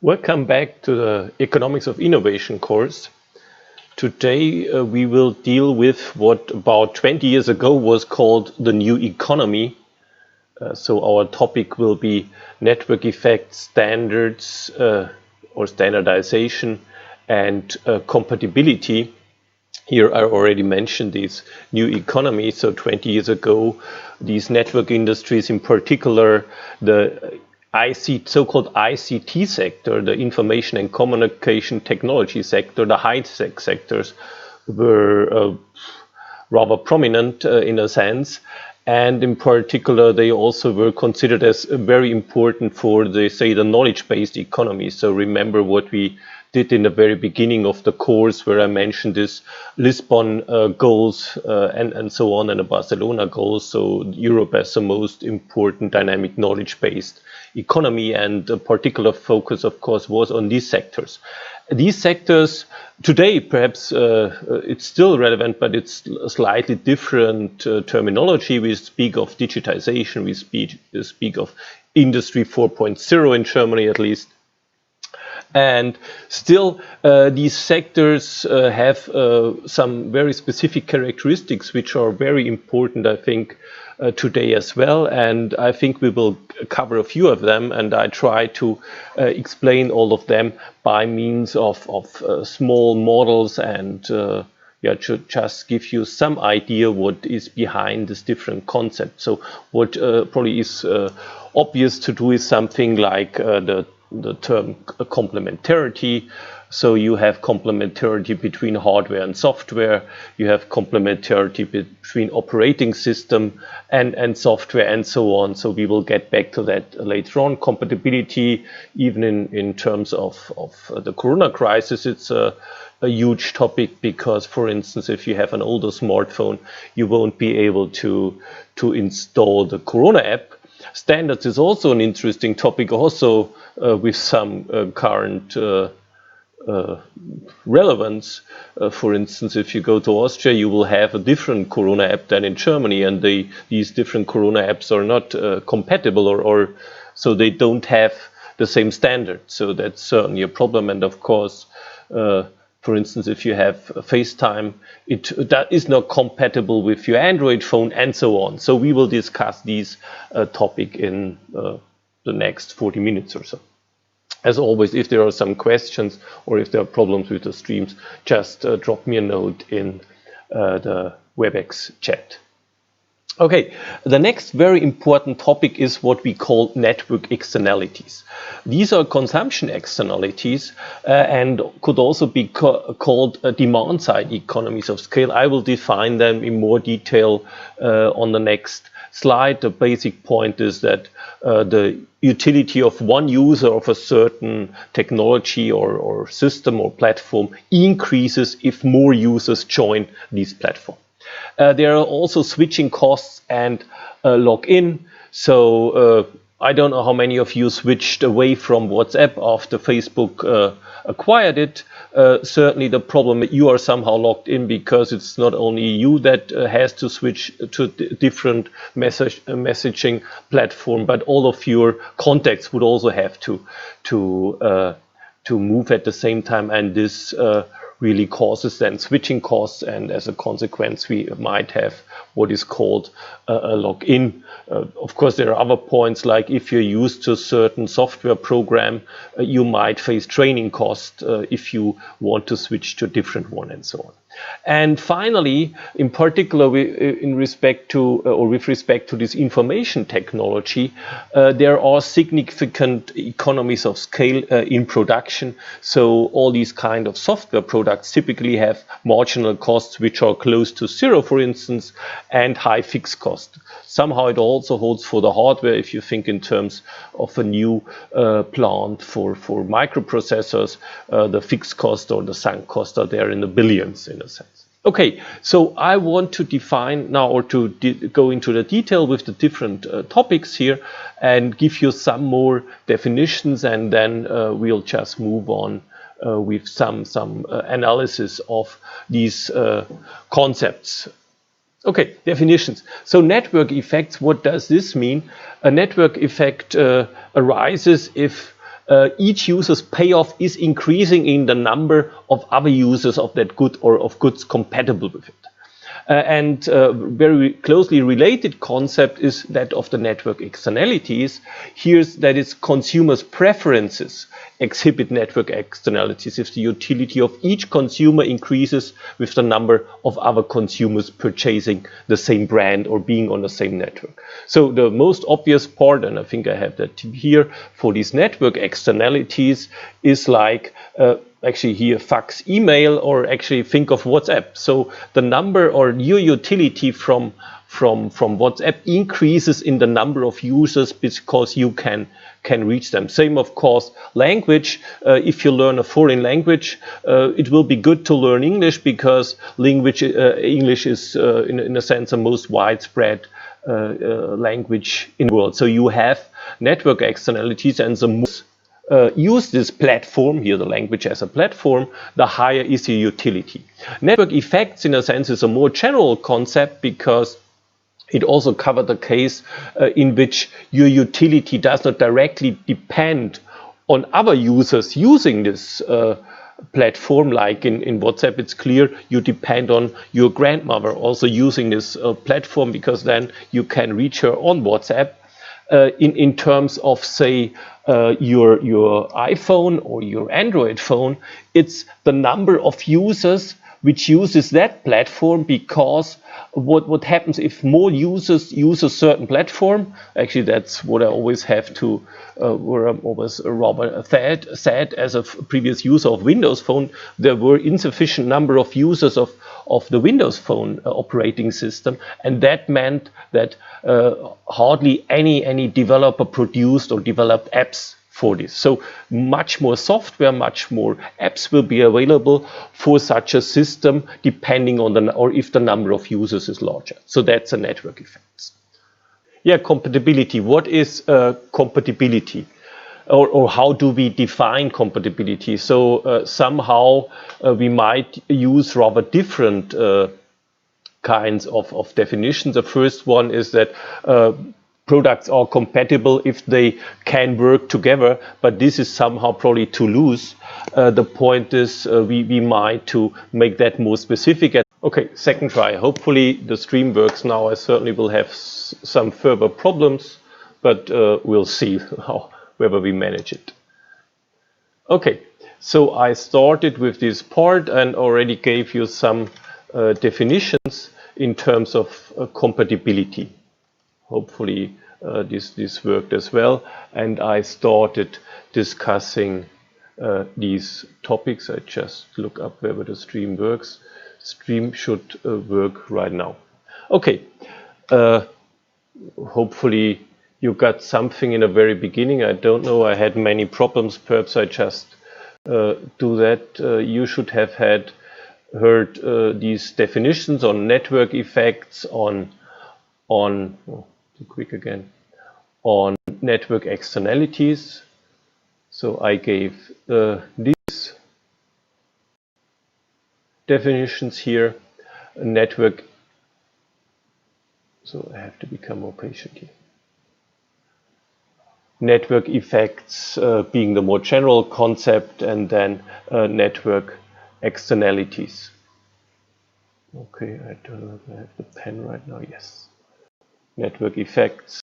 Welcome back to the Economics of Innovation course. Today we will deal with what about 20 years ago was called the new economy. So our topic will be network effects, standards or standardization, and compatibility. Here I already mentioned this new economy. So 20 years ago, these network industries, in particular the so-called ICT sector, the information and communication technology sector, the high-tech sectors were rather prominent in a sense. And in particular, they also were considered as very important for the knowledge-based economy. So remember what we did in the very beginning of the course, where I mentioned this Lisbon goals and so on, and the Barcelona goals. So Europe as the most important dynamic knowledge-based economy, and a particular focus, of course, was on these sectors. These sectors today, perhaps it's still relevant, but it's a slightly different terminology. We speak of digitization, we speak of Industry 4.0 in Germany at least. And still, these sectors have some very specific characteristics which are very important, I think, today as well. And I think we will cover a few of them, and I try to explain all of them by means of small models and to just give you some idea what is behind this different concept. So what probably is obvious to do is something like the term complementarity. So you have complementarity between hardware and software. You have complementarity between operating system and software and so on. So we will get back to that later on. Compatibility, even in terms of the Corona crisis, it's a huge topic because, for instance, if you have an older smartphone, you won't be able to install the Corona app. Standards is also an interesting topic, also with some current relevance. For instance, if you go to Austria, you will have a different Corona app than in Germany, and these different Corona apps are not compatible, or so they don't have the same standard. So that's certainly a problem. And of course, for instance, if you have FaceTime, that is not compatible with your Android phone, and so on. So we will discuss these topic in the next 40 minutes or so. As always, if there are some questions or if there are problems with the streams, just drop me a note in the WebEx chat. Okay, the next very important topic is what we call network externalities. These are consumption externalities and could also be called demand-side economies of scale. I will define them in more detail on the next slide. The basic point is that the utility of one user of a certain technology or system or platform increases if more users join this platform. There are also switching costs and login. So I don't know how many of you switched away from WhatsApp after Facebook acquired it. Certainly the problem is you are somehow logged in, because it's not only you that has to switch to a different messaging platform, but all of your contacts would also have to move at the same time, and this really causes then switching costs, and as a consequence we might have what is called a login. Of course, there are other points, like if you're used to a certain software program, you might face training costs if you want to switch to a different one, and so on. And finally, in particular, with respect to this information technology, there are significant economies of scale in production. So all these kind of software products typically have marginal costs which are close to zero, for instance, and high fixed cost. Somehow it also holds for the hardware. If you think in terms of a new plant for microprocessors, the fixed cost or the sunk cost are there in the billions, in a sense. Okay, so I want to define now, or to go into the detail with the different topics here and give you some more definitions, and then we'll just move on with some analysis of these concepts. Okay, definitions. So network effects, what does this mean? A network effect arises if each user's payoff is increasing in the number of other users of that good or of goods compatible with it. And very closely related concept is that of the network externalities. Here's that is consumers' preferences exhibit network externalities if the utility of each consumer increases with the number of other consumers purchasing the same brand or being on the same network. So the most obvious part, and I think I have that here for these network externalities, is like actually here fax email, or actually think of WhatsApp. So the number or your utility from WhatsApp increases in the number of users because you can reach them. Same, of course, language. If you learn a foreign language, it will be good to learn English, because English is in a sense the most widespread language in the world. So you have network externalities, and the most use this platform, here the language as a platform, the higher is your utility. Network effects, in a sense, is a more general concept, because it also covers the case in which your utility does not directly depend on other users using this platform. Like in WhatsApp, it's clear you depend on your grandmother also using this platform, because then you can reach her on WhatsApp. In terms of, say, your iPhone or your Android phone, it's the number of users which uses that platform, because what happens if more users use a certain platform? Actually, that's what I always have to, where I'm always rather sad as a previous user of Windows Phone. There were insufficient number of users of the Windows Phone operating system, and that meant that hardly any developer produced or developed apps for this. So much more software, much more apps will be available for such a system, depending on or if the number of users is larger. So that's a network effect. Yeah, compatibility. What is compatibility? Or how do we define compatibility? So somehow we might use rather different kinds of definitions. The first one is that products are compatible if they can work together, but this is somehow probably too loose. The point is we might to make that more specific. Okay, second try. Hopefully the stream works now. I certainly will have some further problems, but we'll see whether we manage it. Okay, so I started with this part and already gave you some definitions in terms of compatibility. Hopefully this worked as well, and I started discussing these topics. I just look up whether the stream works. Stream should work right now. Okay, hopefully you got something in the very beginning. I don't know, I had many problems. Perhaps I just do that. You should have heard these definitions on network effects, on too quick again, on network externalities. So I gave these definitions here. Network, so I have to become more patient here. Network effects being the more general concept, and then network externalities. Okay, I don't know if I have the pen right now. Yes. Network effects,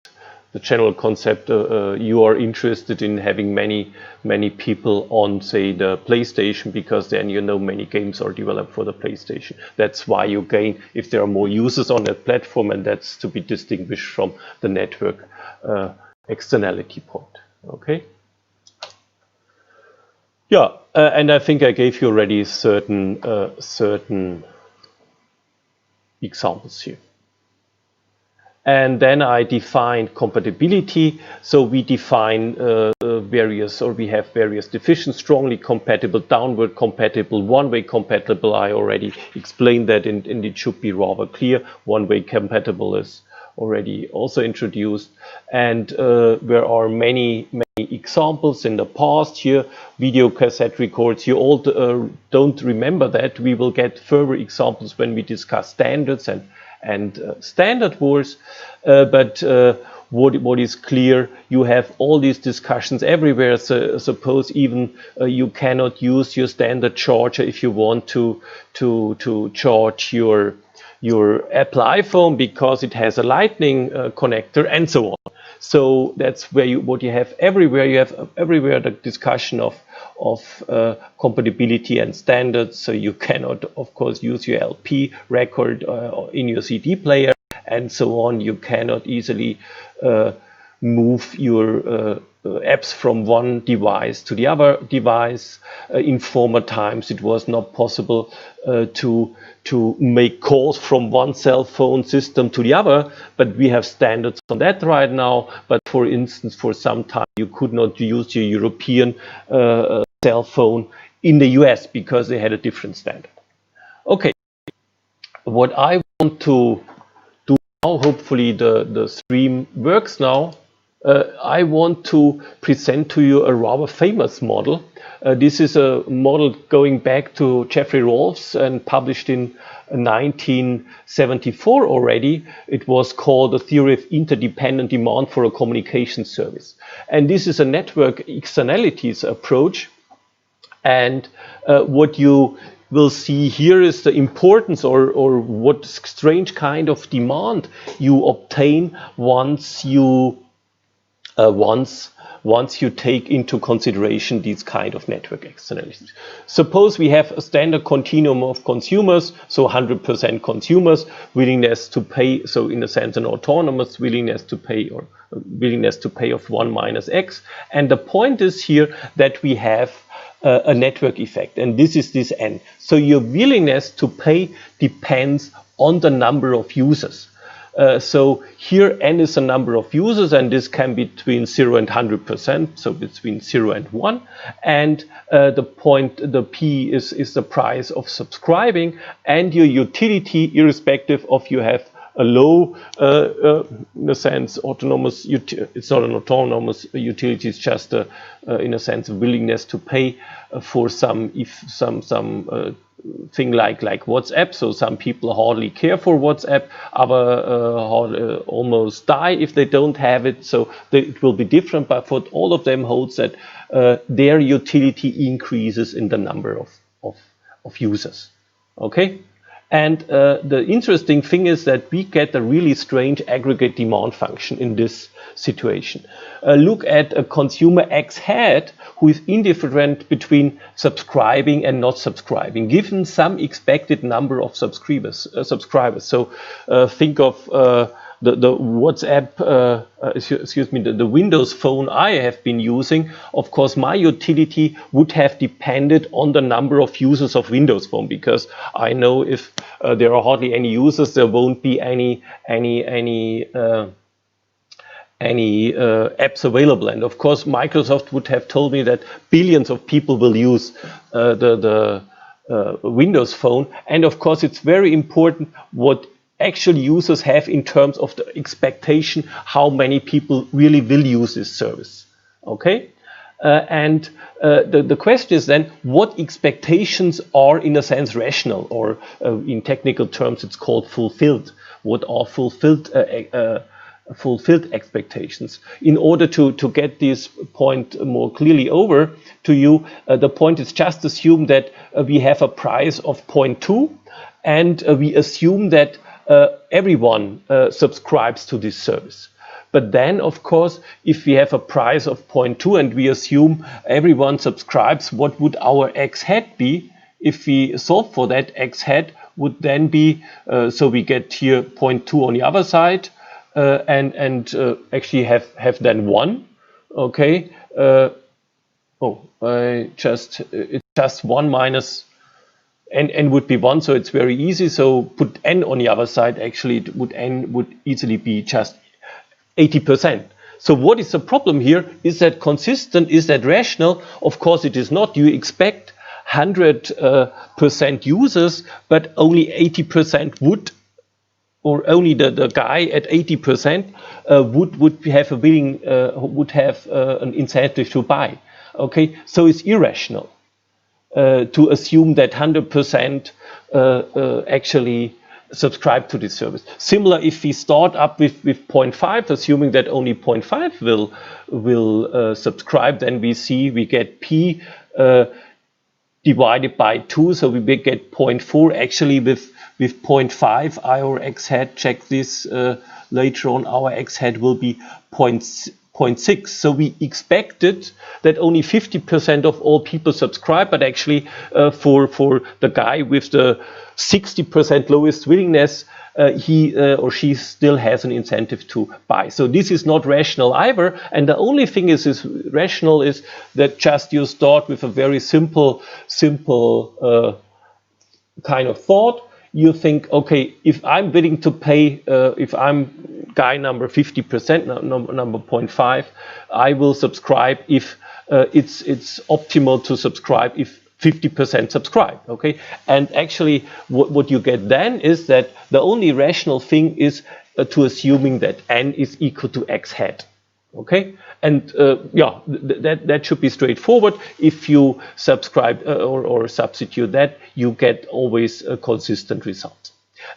the general concept. You are interested in having many people on, say, the PlayStation, because then you know many games are developed for the PlayStation. That's why you gain if there are more users on that platform, and that's to be distinguished from the network externality point. Okay. Yeah, and I think I gave you already certain examples here. And then I define compatibility. So we define we have various definitions: strongly compatible, downward compatible, one-way compatible. I already explained that, and it should be rather clear. One-way compatible is already also introduced, and there are many examples in the past here. Video cassette records, you all don't remember that. We will get further examples when we discuss standards and standard wars, but what is clear, you have all these discussions everywhere. So suppose even you cannot use your standard charger if you want to charge your Apple iPhone because it has a lightning connector and so on. So that's where what you have everywhere. You have everywhere the discussion of compatibility and standards. So you cannot, of course, use your LP record in your CD player and so on. You cannot easily move your apps from one device to the other device. In former times, it was not possible to make calls from one cell phone system to the other, but we have standards on that right now. But for instance, for some time, you could not use your European cell phone in the US because they had a different standard. Okay, what I want to do now, hopefully the stream works now. I want to present to you a rather famous model. This is a model going back to Jeffrey Rolfs and published in 1974 already. It was called the theory of interdependent demand for a communication service. And this is a network externalities approach. And what you will see here is the importance or what strange kind of demand you obtain once you take into consideration these kind of network externalities. Suppose we have a standard continuum of consumers, so 100% consumers, willingness to pay, so in a sense an autonomous willingness to pay or willingness to pay of 1 minus x. And the point is here that we have a network effect, and this is this n. So your willingness to pay depends on the number of users. So here n is a number of users, and this can be between 0 and 100%, so between 0 and 1. And the P is the price of subscribing, and your utility, irrespective of you have a low, in a sense, autonomous, it's not an autonomous utility, it's just in a sense, a willingness to pay for some thing like WhatsApp. So some people hardly care for WhatsApp, other almost die if they don't have it. So it will be different, but for all of them holds that their utility increases in the number of users. Okay. And the interesting thing is that we get a really strange aggregate demand function in this situation. Look at a consumer X hat who is indifferent between subscribing and not subscribing, given some expected number of subscribers. So think of the WhatsApp, excuse me, the Windows phone I have been using. Of course, my utility would have depended on the number of users of Windows Phone, because I know if there are hardly any users, there won't be any apps available. And of course, Microsoft would have told me that billions of people will use the Windows Phone. And of course, it's very important what actual users have in terms of the expectation how many people really will use this service. Okay, and the question is then, what expectations are in a sense rational, or in technical terms it's called fulfilled. What are fulfilled expectations? In order to get this point more clearly over to you, the point is just assume that we have a price of 0.2, and we assume that everyone subscribes to this service. But then, of course, if we have a price of 0.2 and we assume everyone subscribes, what would our X hat be? If we solve for that, X hat would then be, so we get here 0.2 on the other side, and actually have then 1. Okay. It's just 1 minus n would be 1, so it's very easy. So put n on the other side, actually n would easily be just 80%. So what is the problem here? Is that consistent? Is that rational? Of course it is not. You expect 100% users, but only 80% would, or only the guy at 80% would have a willing, would have an incentive to buy. Okay, so it's irrational to assume that 100% actually subscribe to this service. Similar, if we start up with 0.5, assuming that only 0.5 will subscribe, then we get P divided by 2, so we will get 0.4. Actually, with 0.5, our x hat, check this later on, our x hat will be 0.6. So we expected that only 50% of all people subscribe, but actually for the guy with the 60% lowest willingness, he or she still has an incentive to buy. So this is not rational either. And the only thing is rational is that just you start with a very simple kind of thought. You think, okay, if I'm willing to pay, if I'm guy number 50%, number 0.5, I will subscribe if it's optimal to subscribe if 50% subscribe, okay? And actually what you get then is that the only rational thing is to assuming that n is equal to x hat, okay? And yeah, that should be straightforward. If you subscribe or substitute that, you get always a consistent result.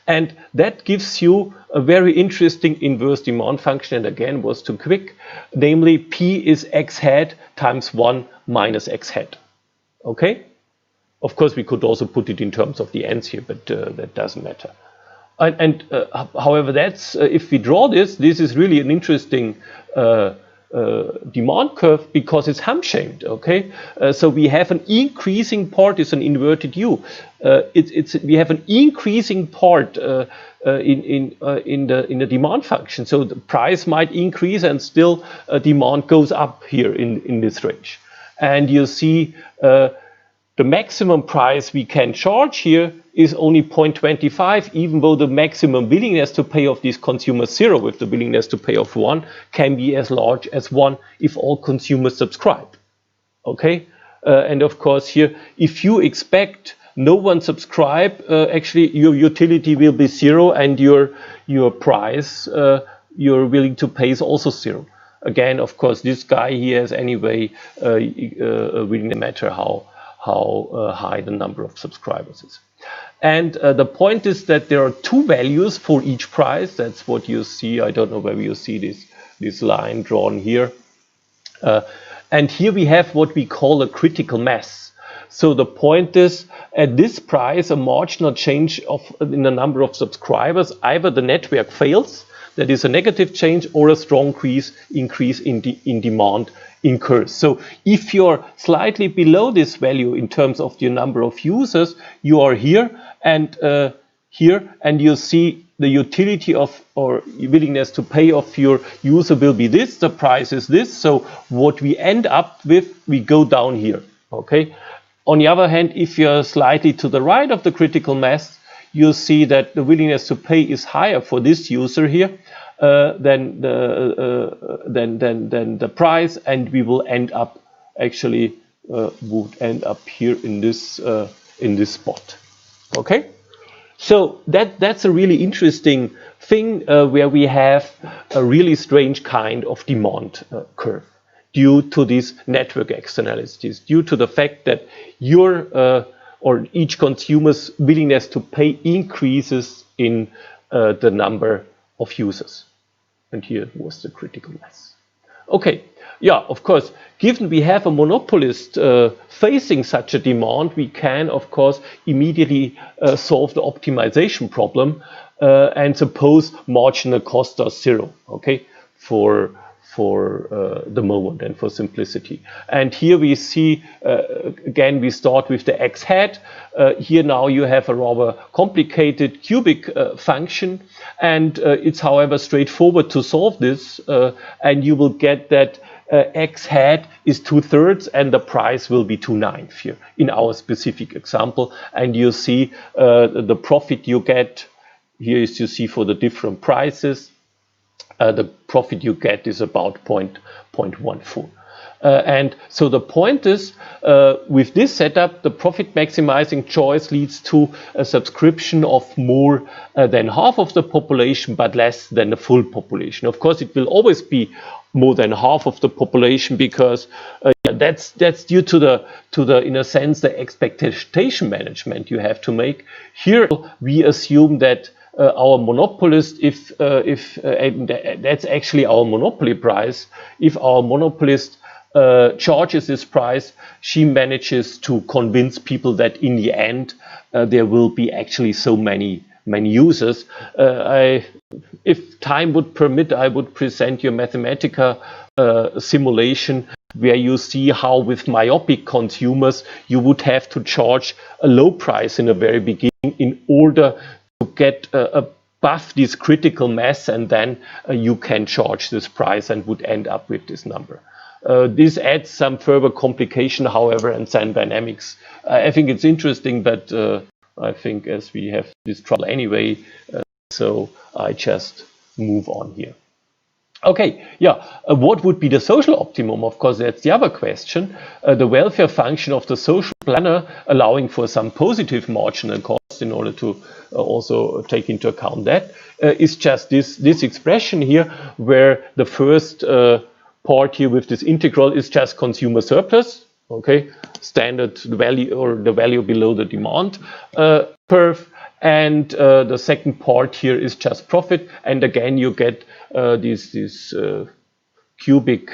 And that gives you a very interesting inverse demand function, and again was too quick, namely P is x hat times 1 minus x hat, okay? Of course, we could also put it in terms of the ends here, but that doesn't matter. And however, that's if we draw this is really an interesting demand curve because it's hump-shaped. Okay, so we have an increasing part. It's an inverted U. We have an increasing part in the demand function. So the price might increase and still demand goes up here in this range. And you see. The maximum price we can charge here is only 0.25, even though the maximum willingness to pay of these consumers 0 with the willingness to pay of 1 can be as large as 1 if all consumers subscribe. Okay, and of course here, if you expect no one subscribe, actually your utility will be 0 and your price you're willing to pay is also 0. Again, of course, this guy here has anyway really no matter how high the number of subscribers is. And the point is that there are 2 values for each price. That's what you see. I don't know whether you see this line drawn here. And here we have what we call a critical mass. So the point is, at this price, a marginal change in the number of subscribers, either the network fails, that is a negative change, or a strong increase in demand incurs. So if you're slightly below this value in terms of the number of users, you are here, and you see the utility of or willingness to pay of your user will be this, the price is this. So what we end up with, we go down here. Okay. On the other hand, if you're slightly to the right of the critical mass, you see that the willingness to pay is higher for this user here than the price, and we will end up actually would end up here in this spot. Okay, so that's a really interesting thing where we have a really strange kind of demand curve due to these network externalities, due to the fact that your or each consumer's willingness to pay increases in the number of users. And here was the critical mass. Okay, yeah, of course, given we have a monopolist facing such a demand, we can, of course, immediately solve the optimization problem and suppose marginal costs are 0, okay, for the moment and for simplicity. And here we see, again, we start with the x hat. Here now you have a rather complicated cubic function, and it's, however, straightforward to solve this, and you will get that x hat is 2/3 and the price will be 2/9 here in our specific example. And you see the profit you get here is, you see, for the different prices. The profit you get is about 0.14. And so the point is, with this setup, the profit maximizing choice leads to a subscription of more than half of the population, but less than the full population. Of course, it will always be more than half of the population because that's due to the in a sense the expectation management you have to make. Here we assume that our monopolist, and that's actually our monopoly price, if our monopolist charges this price, she manages to convince people that in the end there will be actually so many users. If time would permit, I would present you a Mathematica simulation where you see how with myopic consumers you would have to charge a low price in the very beginning in order to get above this critical mass, and then you can charge this price and would end up with this number. This adds some further complication, however, and some dynamics. I think it's interesting, but I think as we have this trouble anyway, so I just move on here. Okay, yeah, what would be the social optimum? Of course, that's the other question. The welfare function of the social planner, allowing for some positive marginal cost in order to also take into account that, is just this expression here, where the first part here with this integral is just consumer surplus, okay, standard value or the value below the demand curve, and the second part here is just profit, and again you get this cubic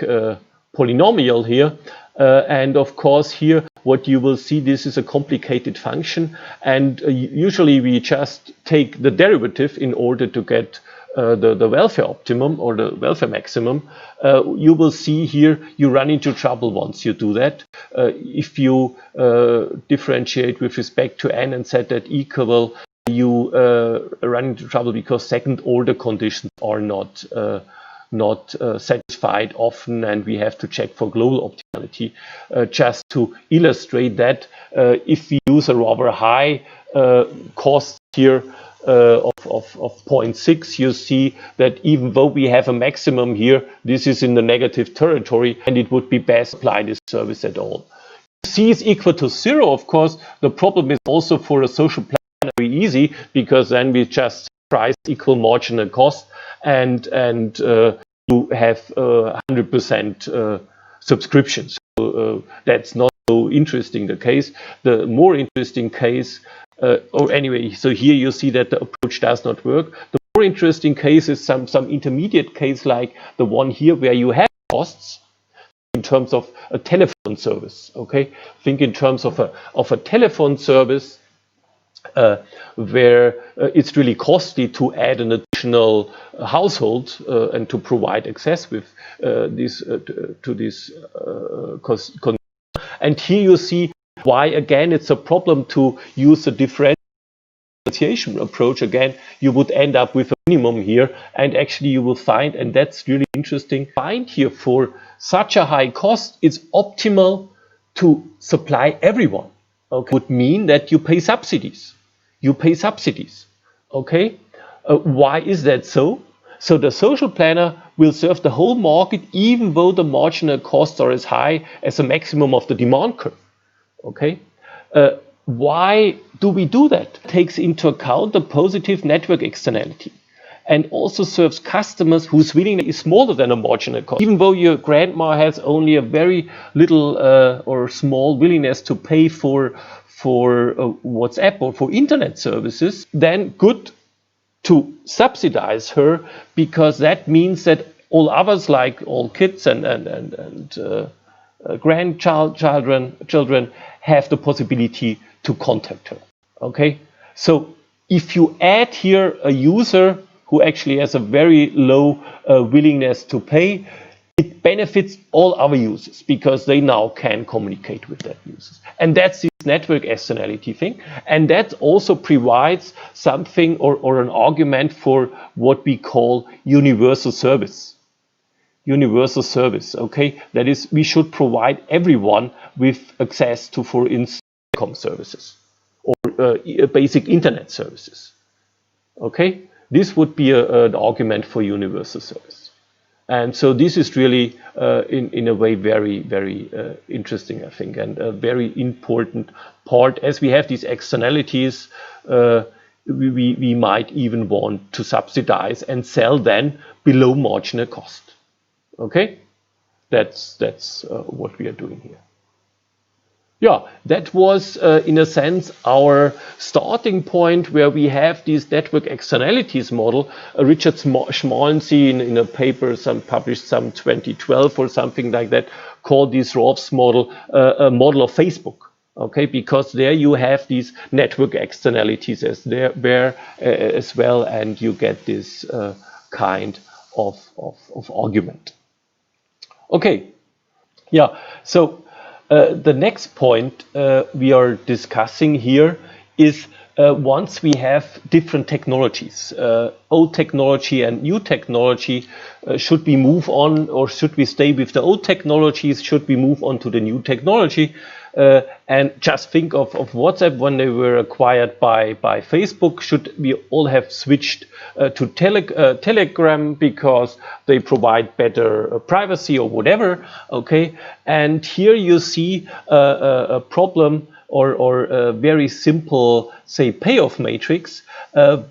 polynomial here, and of course here what you will see, this is a complicated function, and usually we just take the derivative in order to get the welfare optimum or the welfare maximum. You will see here you run into trouble once you do that. If you differentiate with respect to n and set that equal, you run into trouble because second order conditions are not satisfied often, and we have to check for global optimality. Just to illustrate that, if we use a rather high cost here of 0.6, you see that even though we have a maximum here, this is in the negative territory, and it would be best to apply this service at all. C is equal to 0, of course. The problem is also for a social plan very easy, because then we just price equal marginal cost, and you have 100% subscriptions. So that's not so interesting the case. The more interesting case, or anyway, so here you see that the approach does not work. The more interesting case is some intermediate case like the one here, where you have costs in terms of a telephone service. Okay, think in terms of a telephone service where it's really costly to add an additional household and to provide access with to this and here you see why again it's a problem to use a differentiation approach. Again, you would end up with a minimum here, and actually you will find, and that's really interesting, find here for such a high cost it's optimal to supply everyone. Okay, would mean that you pay subsidies. Okay, why is that so? So the social planner will serve the whole market even though the marginal costs are as high as the maximum of the demand curve. Okay, why do we do that? It takes into account the positive network externality, and also serves customers whose willingness is smaller than a marginal cost. Even though your grandma has only a very little or small willingness to pay for WhatsApp or for internet services, then good to subsidize her, because that means that all others, like all kids and children, have the possibility to contact her. Okay, so if you add here a user who actually has a very low willingness to pay, it benefits all other users because they now can communicate with that users. And that's this network externality thing. And that also provides something or an argument for what we call universal service. Universal service, okay? That is, we should provide everyone with access to, for instance, telecom services or basic internet services. Okay? This would be an argument for universal service. And so this is really, in a way, very, very interesting, I think, and a very important part. As we have these externalities, we might even want to subsidize and sell then below marginal cost. Okay, that's what we are doing here. Yeah, that was in a sense our starting point, where we have this network externalities model. Richard Schmalensee in a paper published some 2012 or something like that, called this Rolf's model a model of Facebook. Okay, because there you have these network externalities as well, and you get this kind of argument. Okay, yeah, so the next point we are discussing here is once we have different technologies, old technology and new technology, should we move on, or should we stay with the old technologies? Should we move on to the new technology? And just think of WhatsApp when they were acquired by Facebook. Should we all have switched to Telegram because they provide better privacy or whatever? Okay, and here you see a problem or a very simple, say, payoff matrix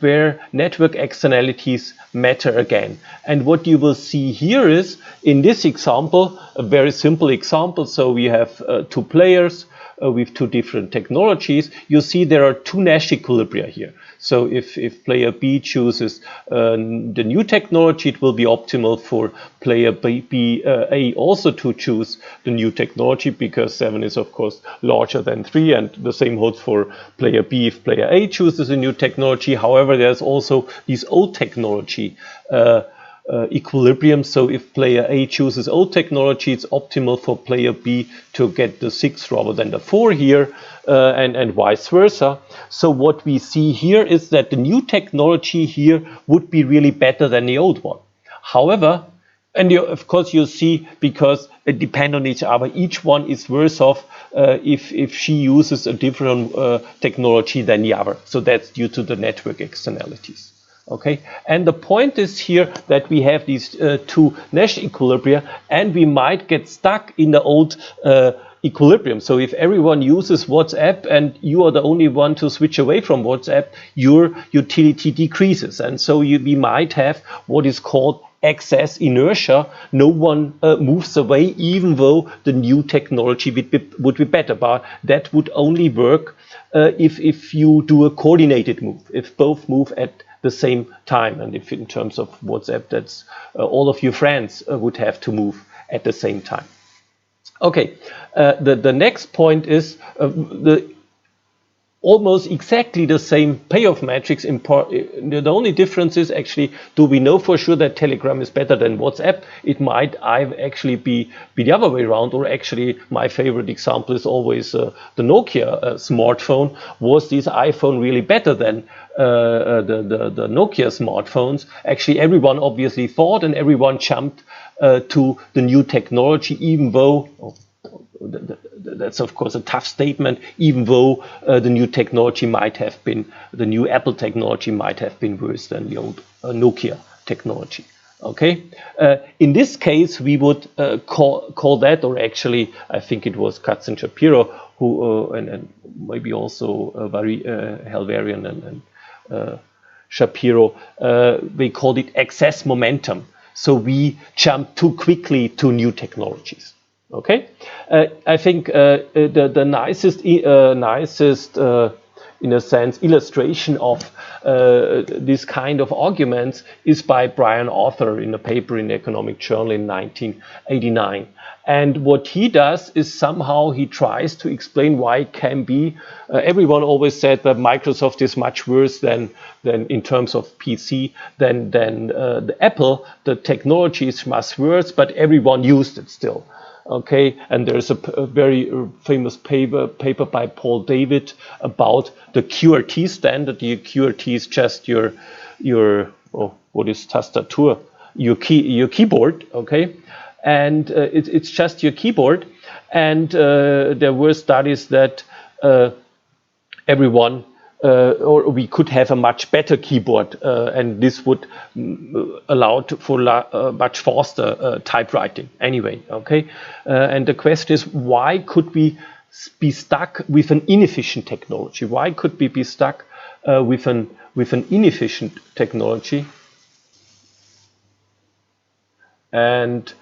where network externalities matter again. And what you will see here is, in this example, a very simple example. So we have two players with two different technologies. You see there are two Nash equilibria here. So if player B chooses the new technology, it will be optimal for player A also to choose the new technology, because 7 is of course larger than 3, and the same holds for player B if player A chooses a new technology. However, there's also this old technology equilibrium. So if player A chooses old technology, it's optimal for player B to get the 6 rather than the 4 here, and vice versa. So what we see here is that the new technology here would be really better than the old one. However, and of course you see, because it depends on each other, each one is worse off if she uses a different technology than the other. So that's due to the network externalities. Okay, and the point is here that we have these two Nash equilibria, and we might get stuck in the old equilibrium. So if everyone uses WhatsApp and you are the only one to switch away from WhatsApp, your utility decreases. And so we might have what is called excess inertia. No one moves away, even though the new technology would be better. But that would only work if you do a coordinated move, if both move at the same time. And if in terms of WhatsApp, that's all of your friends would have to move at the same time. Okay, the next point is almost exactly the same payoff matrix. The only difference is actually, do we know for sure that Telegram is better than WhatsApp? It might actually be the other way around, or actually my favorite example is always the Nokia smartphone. Was this iPhone really better than the Nokia smartphones? Actually, everyone obviously thought, and everyone jumped to the new technology, even though that's of course a tough statement, even though the new technology might have been, the new Apple technology might have been worse than the old Nokia technology. Okay, in this case we would call that, or actually I think it was Götz and Shapiro who and maybe also Helverian and Shapiro, they called it excess momentum. So we jump too quickly to new technologies. Okay, I think the nicest in a sense illustration of this kind of arguments is by Brian Arthur in a paper in the Economic Journal in 1989. And what he does is somehow he tries to explain why it can be. Everyone always said that Microsoft is much worse than in terms of PC than the Apple. The technology is much worse, but everyone used it still. Okay, and there's a very famous paper by Paul David about the QRT standard. The QRT is just your what is Tastatur? Your keyboard. Okay, and it's just your keyboard. And there were studies that everyone. Or we could have a much better keyboard, and this would allow for much faster typewriting anyway. Okay, and the question is, why could we be stuck with an inefficient technology? Why could we be stuck with an inefficient technology? And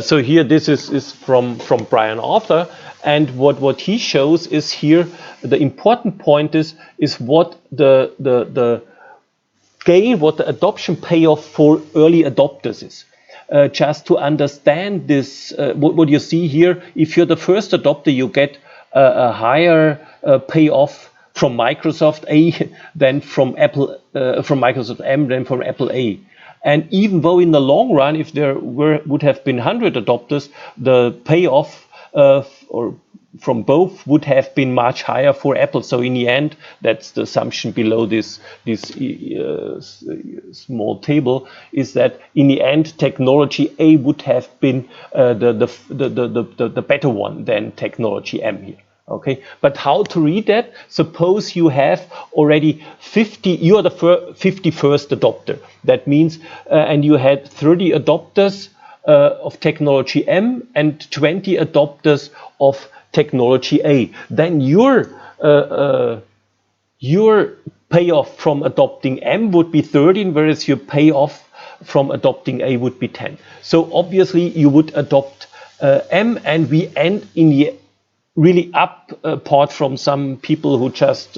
so here this is from Brian Arthur, and what he shows is here the important point is what the gain, what the adoption payoff for early adopters is. Just to understand this, what you see here, if you're the first adopter, you get a higher payoff from Microsoft A than from Apple, from Microsoft M than from Apple A. And even though in the long run, if there would have been 100 adopters, the payoff or from both would have been much higher for Apple. So in the end, that's the assumption below this small table, is that in the end, technology A would have been the better one than technology M here. Okay, but how to read that? Suppose you have already 50, you are the 51st adopter. That means, and you had 30 adopters of technology M and 20 adopters of technology A. Then your payoff from adopting M would be 13, whereas your payoff from adopting A would be 10. So obviously you would adopt M, and we end in the really up, apart from some people who just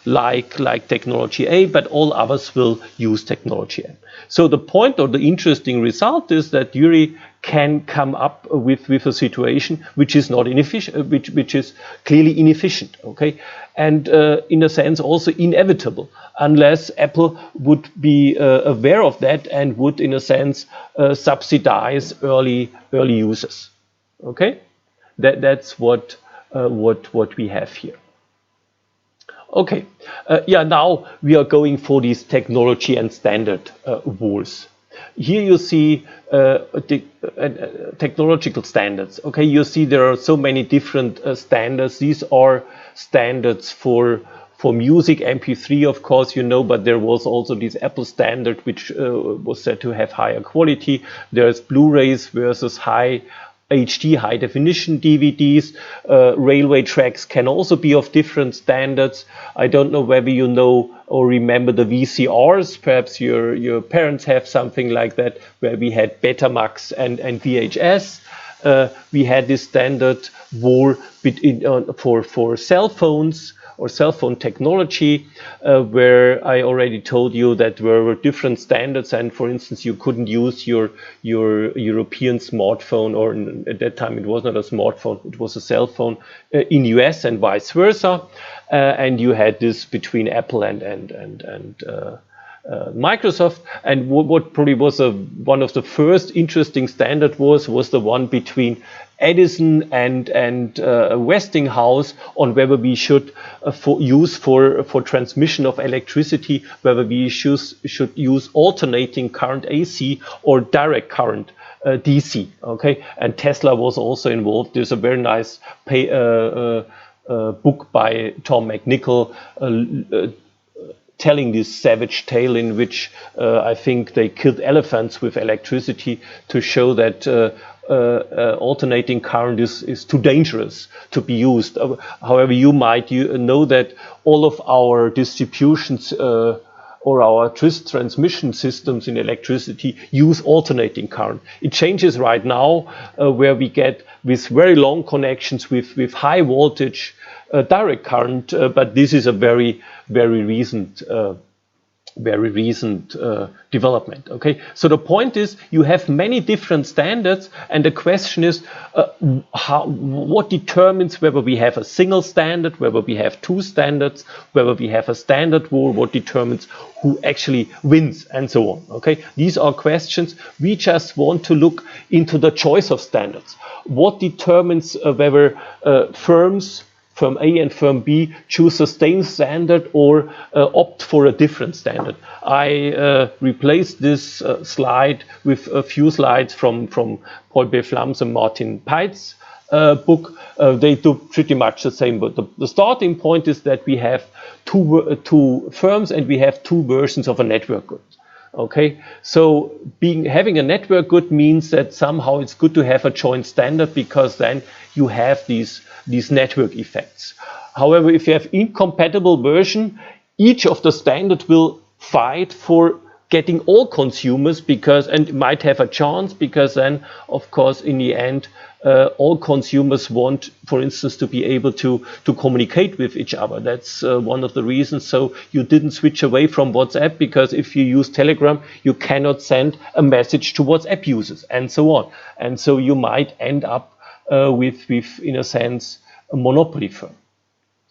like technology A, but all others will use technology M. So the point or the interesting result is that Yuri can come up with a situation which is not inefficient, which is clearly inefficient, okay, and in a sense also inevitable, unless Apple would be aware of that and would, in a sense, subsidize early users, okay. That's what we have here. Okay, yeah. Now we are going for these technology and standard wars. Here you see technological standards. Okay, you see there are so many different standards. These are standards for music, MP3, of course, you know, but there was also this Apple standard which was said to have higher quality. There's Blu-rays versus HD, high definition DVDs. Railway tracks can also be of different standards. I don't know whether you know or remember the VCRs. Perhaps your parents have something like that, where we had Betamax and VHS. We had this standard war for cell phones or cell phone technology, where I already told you that there were different standards, and for instance, you couldn't use your European smartphone, or at that time it was not a smartphone, it was a cell phone, in US and vice versa. And you had this between Apple and Microsoft, and what probably was one of the first interesting standard was the one between Edison and Westinghouse on whether we should use for transmission of electricity, whether we should use alternating current AC or direct current DC. Okay, and Tesla was also involved. There's a very nice book by Tom McNichol telling this savage tale in which I think they killed elephants with electricity to show that alternating current is too dangerous to be used. However, you might know that all of our distributions or our transmission systems in electricity use alternating current. It changes right now where we get with very long connections with high voltage direct current, but this is a very recent development. Okay, so the point is you have many different standards, and the question is what determines whether we have a single standard, whether we have two standards, whether we have a standard war, what determines who actually wins, and so on. Okay, these are questions. We just want to look into the choice of standards. What determines whether Firm A and Firm B choose the same standard or opt for a different standard. I replaced this slide with a few slides from Paul B. Flams and Martin Peit's book. They do pretty much the same, but the starting point is that we have two firms and we have two versions of a network good. Okay, so having a network good means that somehow it's good to have a joint standard, because then you have these network effects. However, if you have incompatible version, each of the standard will fight for getting all consumers, because, and might have a chance, because then of course in the end all consumers want, for instance, to be able to communicate with each other. That's one of the reasons. So you didn't switch away from WhatsApp, because if you use Telegram, you cannot send a message to WhatsApp users, and so on. And so you might end up with, in a sense, a monopoly firm.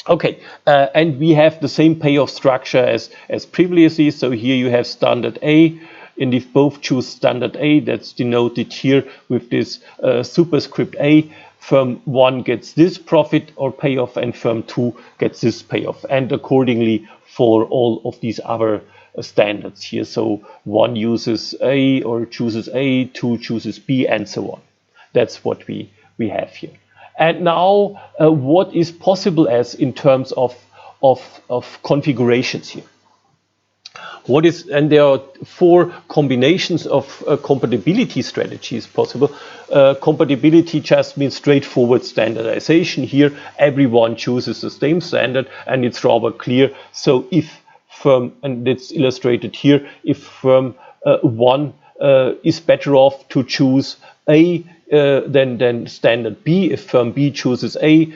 Okay, and we have the same payoff structure as previously. So here you have standard A, and if both choose standard A, that's denoted here with this superscript A, firm 1 gets this profit or payoff, and firm 2 gets this payoff, and accordingly for all of these other standards here. So 1 uses A or chooses A, 2 chooses B, and so on. That's what we have here. And now, what is possible as in terms of configurations here? What is, and there are 4 combinations of compatibility strategies possible. Compatibility just means straightforward standardization. Here, everyone chooses the same standard, and it's rather clear. So if firm, and it's illustrated here, if firm 1 is better off to choose A than standard B, if firm B chooses A,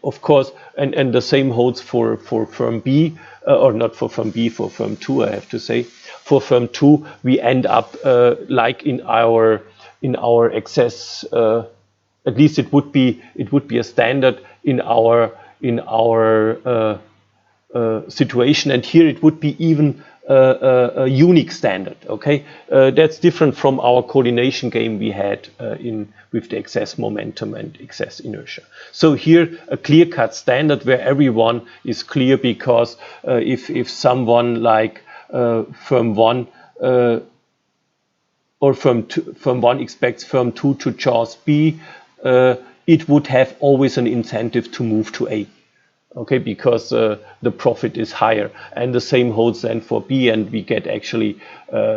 of course, and the same holds for firm B, or not for firm B, for firm 2, I have to say. For firm 2, we end up like in our excess, at least it would be a standard in our situation, and here it would be even a unique standard. Okay, that's different from our coordination game we had with the excess momentum and excess inertia. So here a clear-cut standard where everyone is clear, because if someone like firm 1 or firm 1 expects firm 2 to choose B, it would have always an incentive to move to A. Okay, because the profit is higher, and the same holds then for B, and we get actually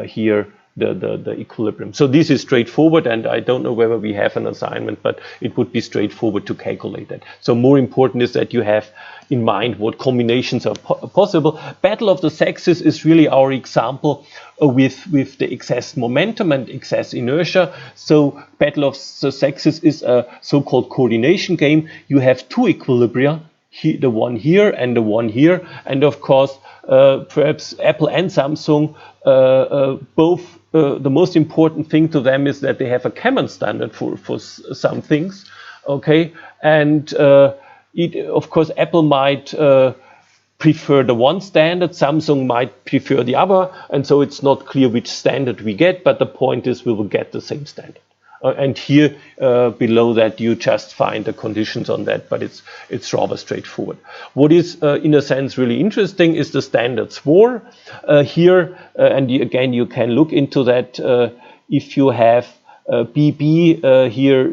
here the equilibrium. So this is straightforward, and I don't know whether we have an assignment, but it would be straightforward to calculate that. So more important is that you have in mind what combinations are possible. Battle of the Sexes is really our example with the excess momentum and excess inertia. So Battle of the Sexes is a so-called coordination game. You have 2 equilibria, the one here and the one here, and of course perhaps Apple and Samsung both, the most important thing to them is that they have a common standard for some things. Okay, and of course Apple might prefer the one standard, Samsung might prefer the other, and so it's not clear which standard we get, but the point is we will get the same standard. And here below that you just find the conditions on that, but it's rather straightforward. What is in a sense really interesting is the standards war here, and again you can look into that. If you have BB here,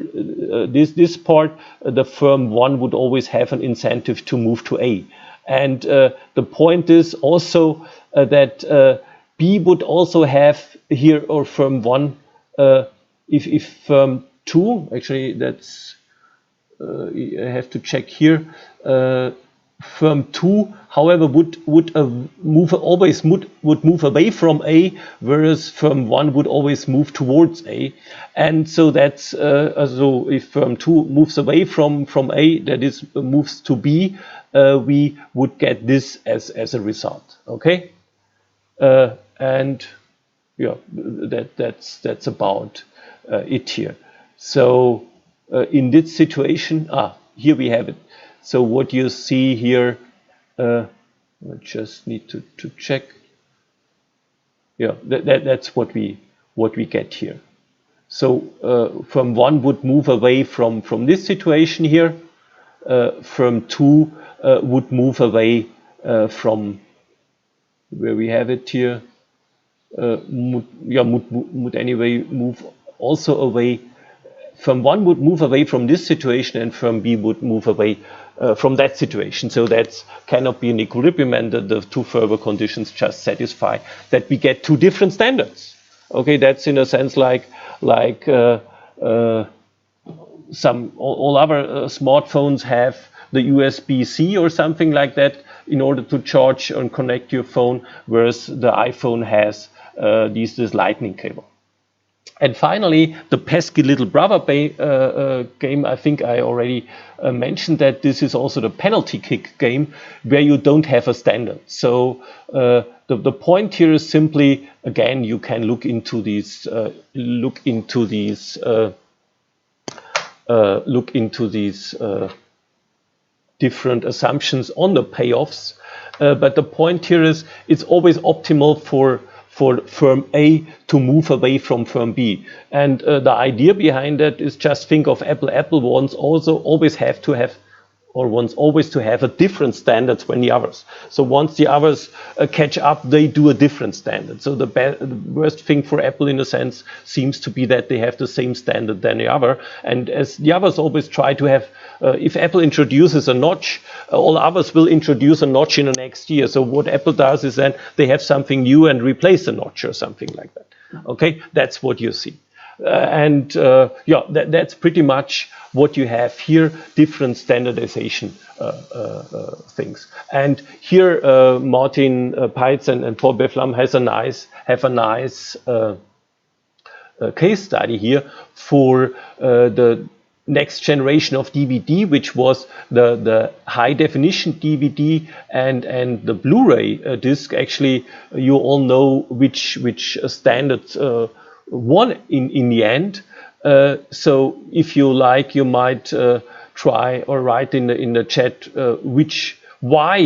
this part, the firm 1 would always have an incentive to move to A, and the point is also that B would also have here, or firm 1. If firm 2, actually that's, I have to check here, firm 2, however, would always move away from A, whereas firm 1 would always move towards A, and so that's so if firm 2 moves away from A, that is moves to B, we would get this as a result. Okay, and yeah, that's about it here. So in this situation, here we have it. So what you see here, I just need to check. Yeah, that's what we get here. So firm 1 would move away from this situation here. Firm 2 would move away from where we have it here. Would anyway move also away. Firm 1 would move away from this situation, and firm B would move away from that situation. So that cannot be an equilibrium, and the 2 further conditions just satisfy that we get 2 different standards. Okay, that's in a sense like all other smartphones have the USB-C or something like that in order to charge and connect your phone, whereas the iPhone has this lightning cable. And finally, the pesky little brother game, I think I already mentioned that this is also the penalty kick game where you don't have a standard. So the point here is simply, again, you can look into these different assumptions on the payoffs. But the point here is it's always optimal for firm A to move away from firm B. And the idea behind that is just think of Apple. Apple wants always to have a different standards than the others. So once the others catch up, they do a different standard. So the worst thing for Apple in a sense seems to be that they have the same standard than the other. And as the others always try to have, if Apple introduces a notch, all others will introduce a notch in the next year. So what Apple does is then they have something new and replace the notch or something like that. Okay, that's what you see. That's pretty much what you have here, different standardization things. And here Martin Peitz and Paul Beflam have a nice case study here for the next generation of DVD, which was the high definition DVD and the Blu-ray disc. Actually, you all know which standards won in the end. So if you like, you might try or write in the chat why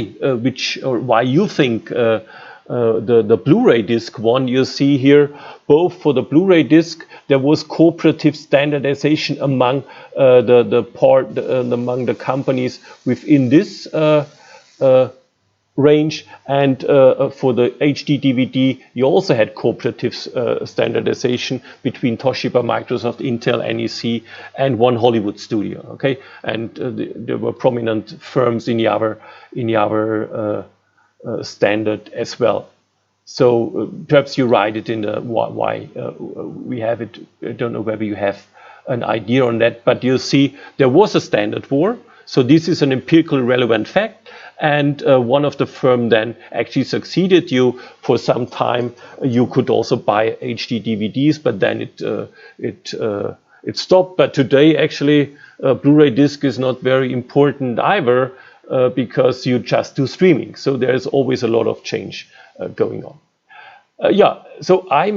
you think the Blu-ray disc won. You see here both for the Blu-ray disc there was cooperative standardization among among the companies within this range, and for the HD DVD you also had cooperative standardization between Toshiba, Microsoft, Intel, NEC and one Hollywood studio. Okay, and there were prominent firms in the other standard as well. So perhaps you write it in the why we have it. I don't know whether you have an idea on that, but you see there was a standard war. So this is an empirically relevant fact, and one of the firm then actually succeeded. You for some time you could also buy HD DVDs, but then it stopped. But today actually Blu-ray disc is not very important either, because you just do streaming. So there is always a lot of change going on. So I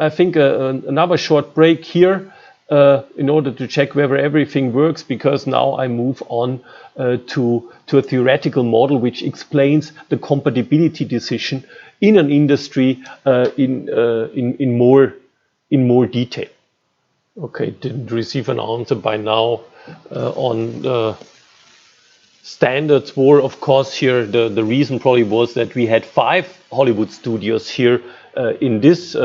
think another short break here in order to check whether everything works, because now I move on to a theoretical model which explains the compatibility decision in an industry in more detail. Okay, didn't receive an answer by now on the standards war. Of course, here the reason probably was that we had 5 Hollywood studios here in this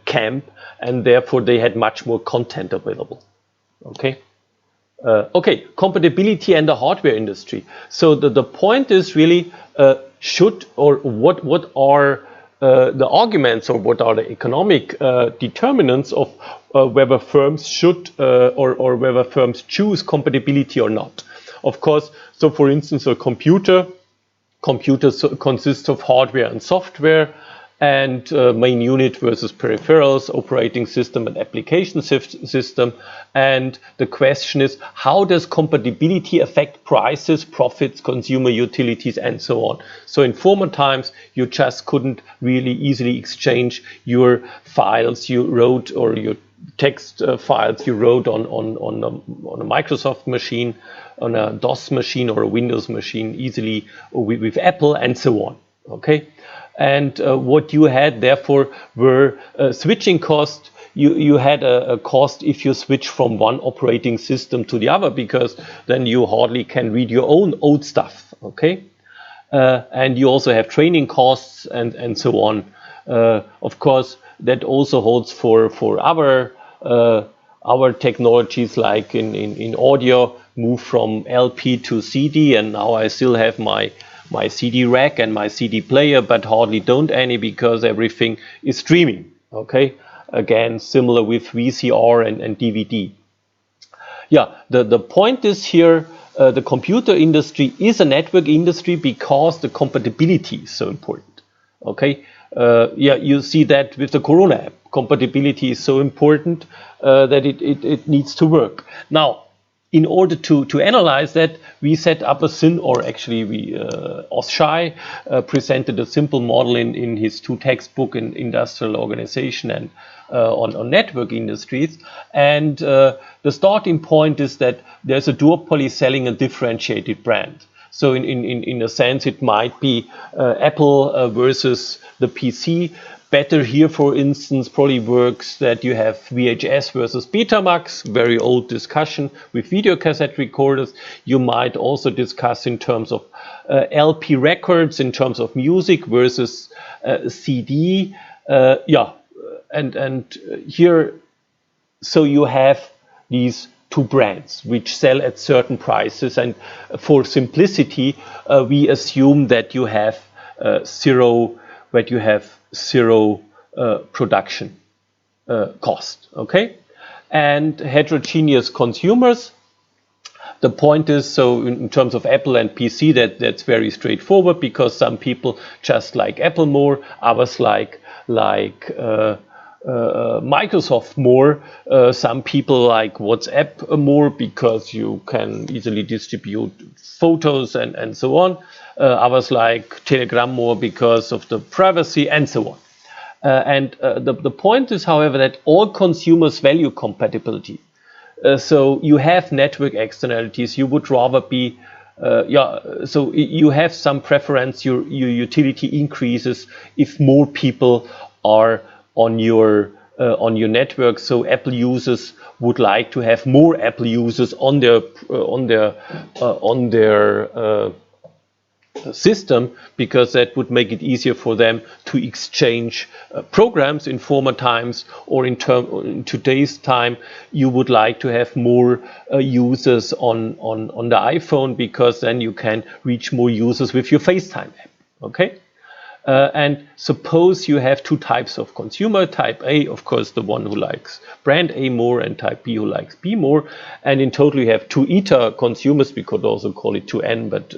camp, and therefore they had much more content available. Okay. Compatibility and the hardware industry. So the point is really what are the arguments, or what are the economic determinants of whether firms should or whether firms choose compatibility or not. Of course, so for instance, a computer consists of hardware and software, and main unit versus peripherals, operating system and application system. And the question is, how does compatibility affect prices, profits, consumer utilities, and so on? So in former times, you just couldn't really easily exchange your files you wrote, or your text files you wrote on a Microsoft machine, on a DOS machine or a Windows machine easily with Apple, and so on. Okay. And what you had, therefore, were switching costs. You had a cost if you switch from one operating system to the other, because then you hardly can read your own old stuff. Okay, and you also have training costs and so on. Of course, that also holds for our technologies, like in audio, move from LP to CD, and now I still have my CD rack and my CD player, but hardly don't any, because everything is streaming. Okay, again, similar with VCR and DVD. Yeah, the point is here, the computer industry is a network industry because the compatibility is so important. Okay, yeah, you see that with the Corona app. Compatibility is so important that it needs to work. Now, in order to analyze that, we set up a or actually Oschai presented a simple model in his 2 textbook in industrial organization and on network industries. And the starting point is that there's a duopoly selling a differentiated brand. So in a sense, it might be Apple versus the PC. Better here, for instance, probably works that you have VHS versus Betamax, very old discussion with video cassette recorders. You might also discuss in terms of LP records, in terms of music versus CD. Yeah, and here, so you have these 2 brands which sell at certain prices, and for simplicity, we assume that you have zero production cost, okay? And heterogeneous consumers. The point is, so in terms of Apple and PC, that's very straightforward, because some people just like Apple more, others like Microsoft more. Some people like WhatsApp more because you can easily distribute photos and so on. Others like Telegram more because of the privacy and so on. And the point is, however, that all consumers value compatibility. So you have network externalities. You would rather be, so you have some preference. Your utility increases if more people are on your network. So Apple users would like to have more Apple users on their system, because that would make it easier for them to exchange programs in former times, or in today's time you would like to have more users on the iPhone, because then you can reach more users with your FaceTime app, okay? And suppose you have 2 types of consumer. Type A, of course, the one who likes brand A more, and type B who likes B more. And in total you have 2 eta consumers. We could also call it 2n, but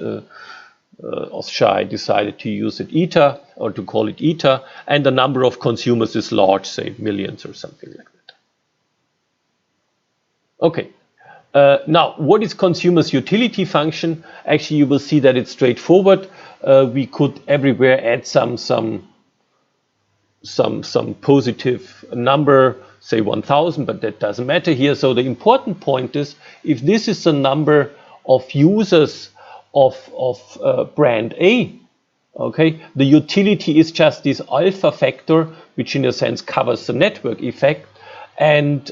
Oschai decided to use it eta, or to call it eta, and the number of consumers is large, say millions or something like that. Okay, now what is consumers' utility function? Actually, you will see that it's straightforward. We could everywhere add some positive number, say 1000, but that doesn't matter here. So the important point is, if this is the number of users of brand A, okay, the utility is just this alpha factor, which in a sense covers the network effect, and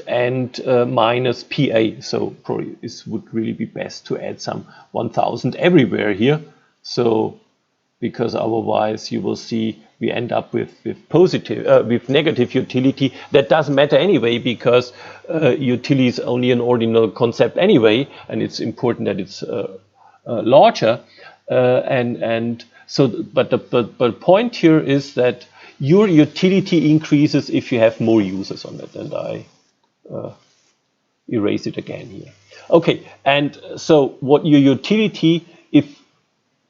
minus PA. So probably this would really be best to add some 1000 everywhere here. So because otherwise you will see we end up with negative utility. That doesn't matter anyway, because utility is only an ordinal concept anyway, and it's important that it's larger, and so, but the point here is that your utility increases if you have more users on it, and I erase it again here. Okay, and so what your utility, if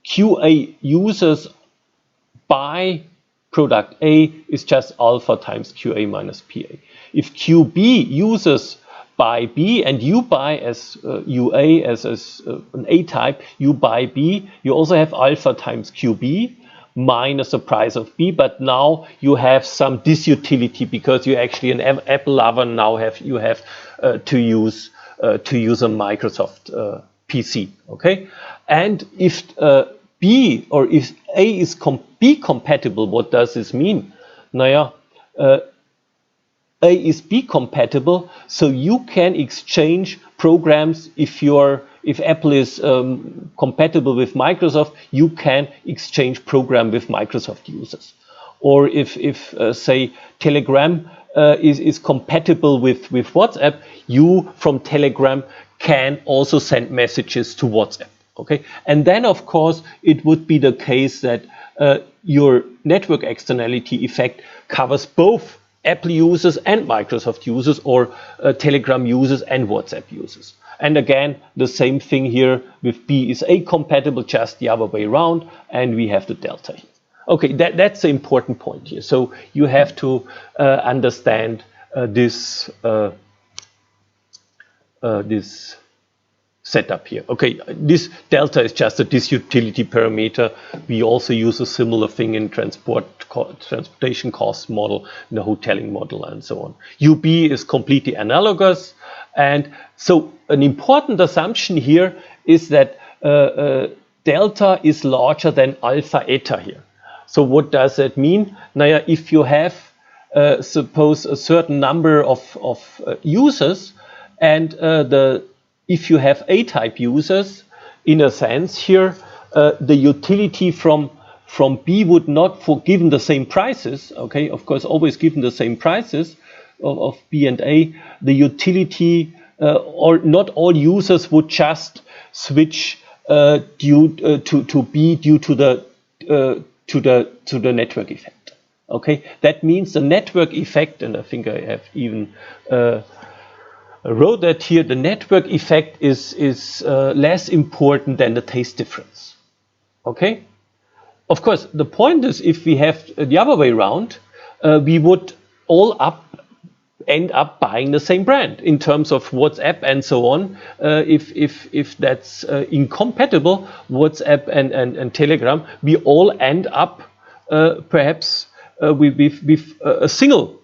QA users buy product A, is just alpha times QA minus PA. If QB users buy B, and you buy as UA, as an A type, you buy B, you also have alpha times QB minus the price of B, but now you have some disutility, because you actually an Apple lover now have to use a Microsoft PC, okay? And if B, or if A is B compatible, what does this mean? Naja, A is B compatible, so you can exchange programs. If Apple is compatible with Microsoft, you can exchange program with Microsoft users. Or if say Telegram is compatible with WhatsApp, you from Telegram can also send messages to WhatsApp. Okay, and then of course it would be the case that your network externality effect covers both Apple users and Microsoft users, or Telegram users and WhatsApp users. And again, the same thing here with B is A compatible, just the other way around, and we have the delta here. Okay, that's the important point here. So you have to understand this setup here. Okay, this delta is just a disutility parameter. We also use a similar thing in transportation cost model, in the hoteling model, and so on. UB is completely analogous, and so an important assumption here is that delta is larger than alpha eta here. So what does that mean? Now, if you have suppose a certain number of users, and if you have A-type users, in a sense here, the utility from B would not, for given the same prices, okay, of course, always given the same prices of B and A, the utility or not all users would just switch to B due to the network effect. Okay, that means the network effect, and I think I have even wrote that here, the network effect is less important than the taste difference. Okay? Of course, the point is, if we have the other way around, we would end up buying the same brand in terms of WhatsApp and so on. If that's incompatible, WhatsApp and Telegram, we all end up perhaps with a single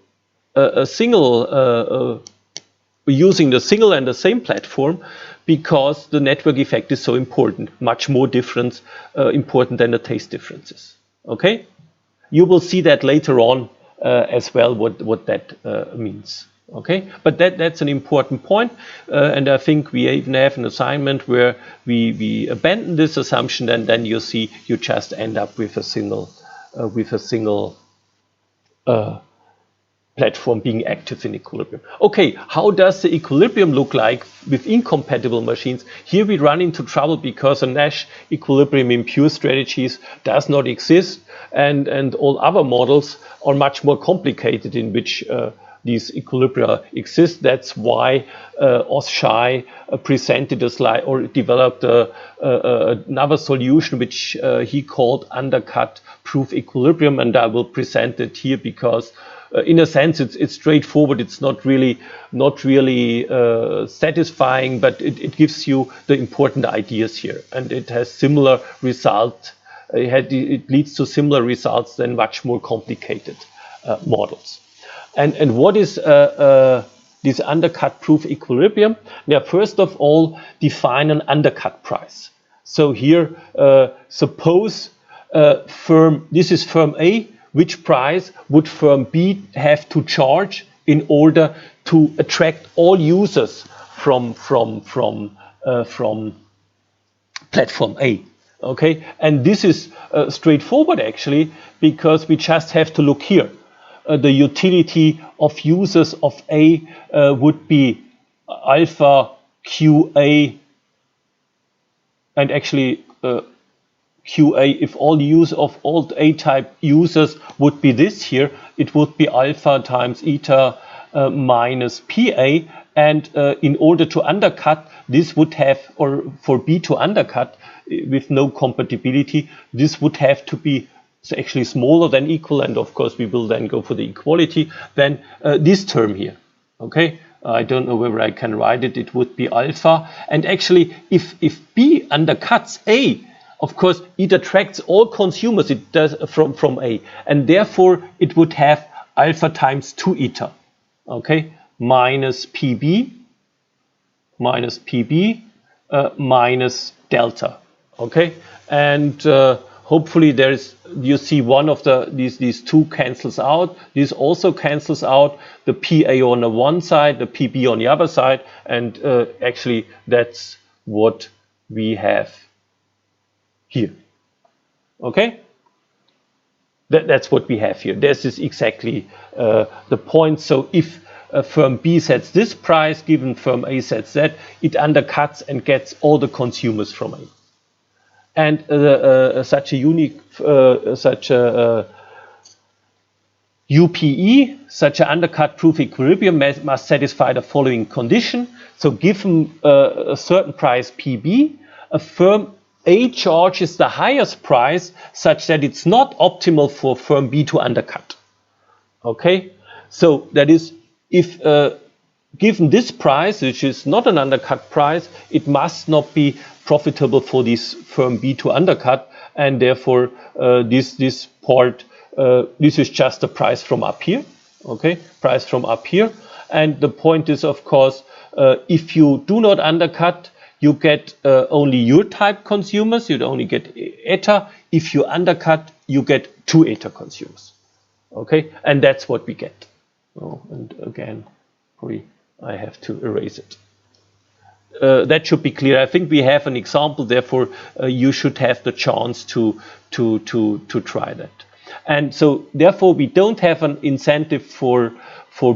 using the single and the same platform, because the network effect is so important, much more important than the taste differences. Okay, you will see that later on as well, what that means. Okay, but that's an important point, and I think we even have an assignment where we abandon this assumption, and then you see you just end up with a single platform being active in equilibrium. Okay, how does the equilibrium look like with incompatible machines? Here we run into trouble because a Nash equilibrium in pure strategies does not exist, and all other models are much more complicated in which these equilibria exist. That's why Oshai presented a slide or developed another solution which he called undercut proof equilibrium, and I will present it here because in a sense, it's straightforward. It's not really satisfying, but it gives you the important ideas here, and it has similar result. It leads to similar results than much more complicated models. And what is this undercut proof equilibrium? Now, first of all, define an undercut price. So here, suppose this is firm A. Which price would firm B have to charge in order to attract all users from platform A? Okay, and this is straightforward actually, because we just have to look here. The utility of users of A would be alpha QA, and actually QA, if all use of all A-type users would be this here, it would be alpha times eta minus PA, and in order to undercut, this would have, or for B to undercut with no compatibility, this would have to be actually smaller than equal, and of course we will then go for the equality, then this term here, okay? I don't know whether I can write it, it would be alpha, and actually if B undercuts A, of course, it attracts all consumers it does from A, and therefore it would have alpha times 2 eta, okay, minus PB minus delta, okay, and hopefully you see one of these two cancels out. This also cancels out, the PA on the one side, the PB on the other side, and actually that's what we have here. Okay, that's what we have here. This is exactly the point. So if firm B sets this price, given firm A sets that, it undercuts and gets all the consumers from A. And such a UPE, such an undercut proof equilibrium must satisfy the following condition. So given a certain price PB, a firm A charges the highest price such that it's not optimal for firm B to undercut. Okay, so that is, if given this price, which is not an undercut price, it must not be profitable for this firm B to undercut, and therefore this part, this is just the price from up here. Okay, price from up here, and the point is, of course, if you do not undercut, you get only your type consumers, you only get eta. If you undercut, you get 2 eta consumers. Okay, and that's what we get. Oh, and again, I have to erase it. That should be clear. I think we have an example, therefore you should have the chance to try that. And so therefore we don't have an incentive for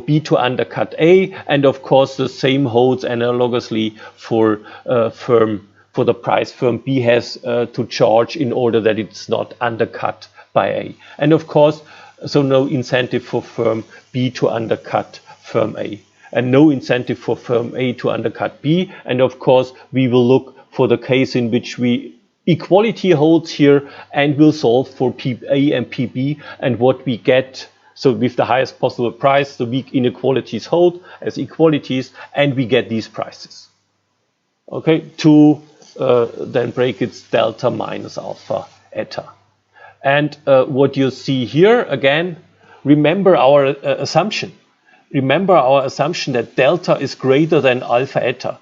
B to undercut A, and of course the same holds analogously for the price firm B has to charge in order that it's not undercut by A. And of course, so no incentive for firm B to undercut firm A, and no incentive for firm A to undercut B. And of course, we will look for the case in which equality holds here, and we'll solve for PA and PB, and what we get. So with the highest possible price, the weak inequalities hold as equalities, and we get these prices. Okay, to then break its delta minus alpha eta. And what you see here, again, remember our assumption. Remember our assumption that delta is greater than alpha eta.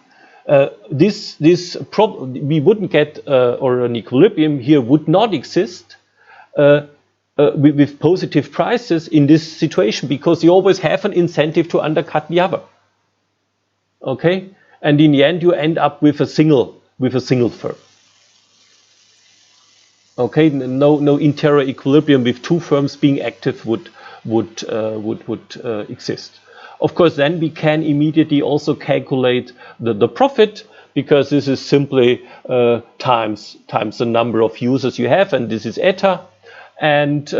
We wouldn't get, or an equilibrium here would not exist with positive prices in this situation, because you always have an incentive to undercut the other. Okay, and in the end you end up with a single firm. Okay, no interior equilibrium with 2 firms being active would exist. Of course, then we can immediately also calculate the profit, because this is simply times the number of users you have, and this is eta. And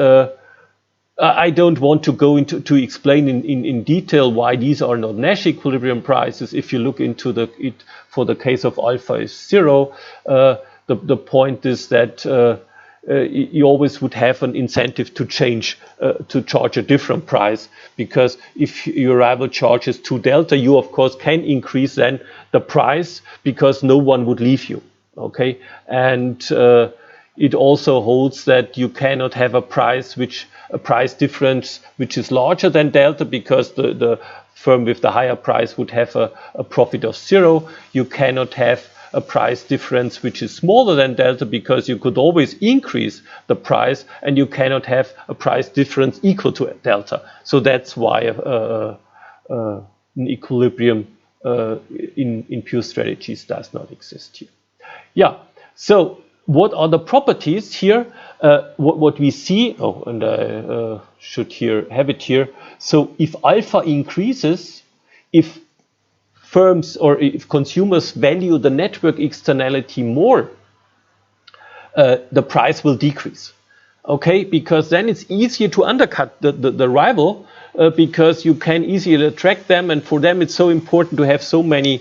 I don't want to go into to explain in detail why these are not Nash equilibrium prices. If you look into it for the case of alpha is 0, the point is that you always would have an incentive to charge a different price, because if your rival charges 2 delta, you of course can increase then the price, because no one would leave you. Okay, and it also holds that you cannot have a price difference which is larger than delta, because the firm with the higher price would have a profit of 0. You cannot have a price difference which is smaller than delta, because you could always increase the price, and you cannot have a price difference equal to delta. So that's why an equilibrium in pure strategies does not exist here. Yeah, so what are the properties here? What we see, oh, and I should have it here. So if alpha increases, if firms or if consumers value the network externality more, the price will decrease. Okay, because then it's easier to undercut the rival, because you can easily attract them, and for them it's so important to have so many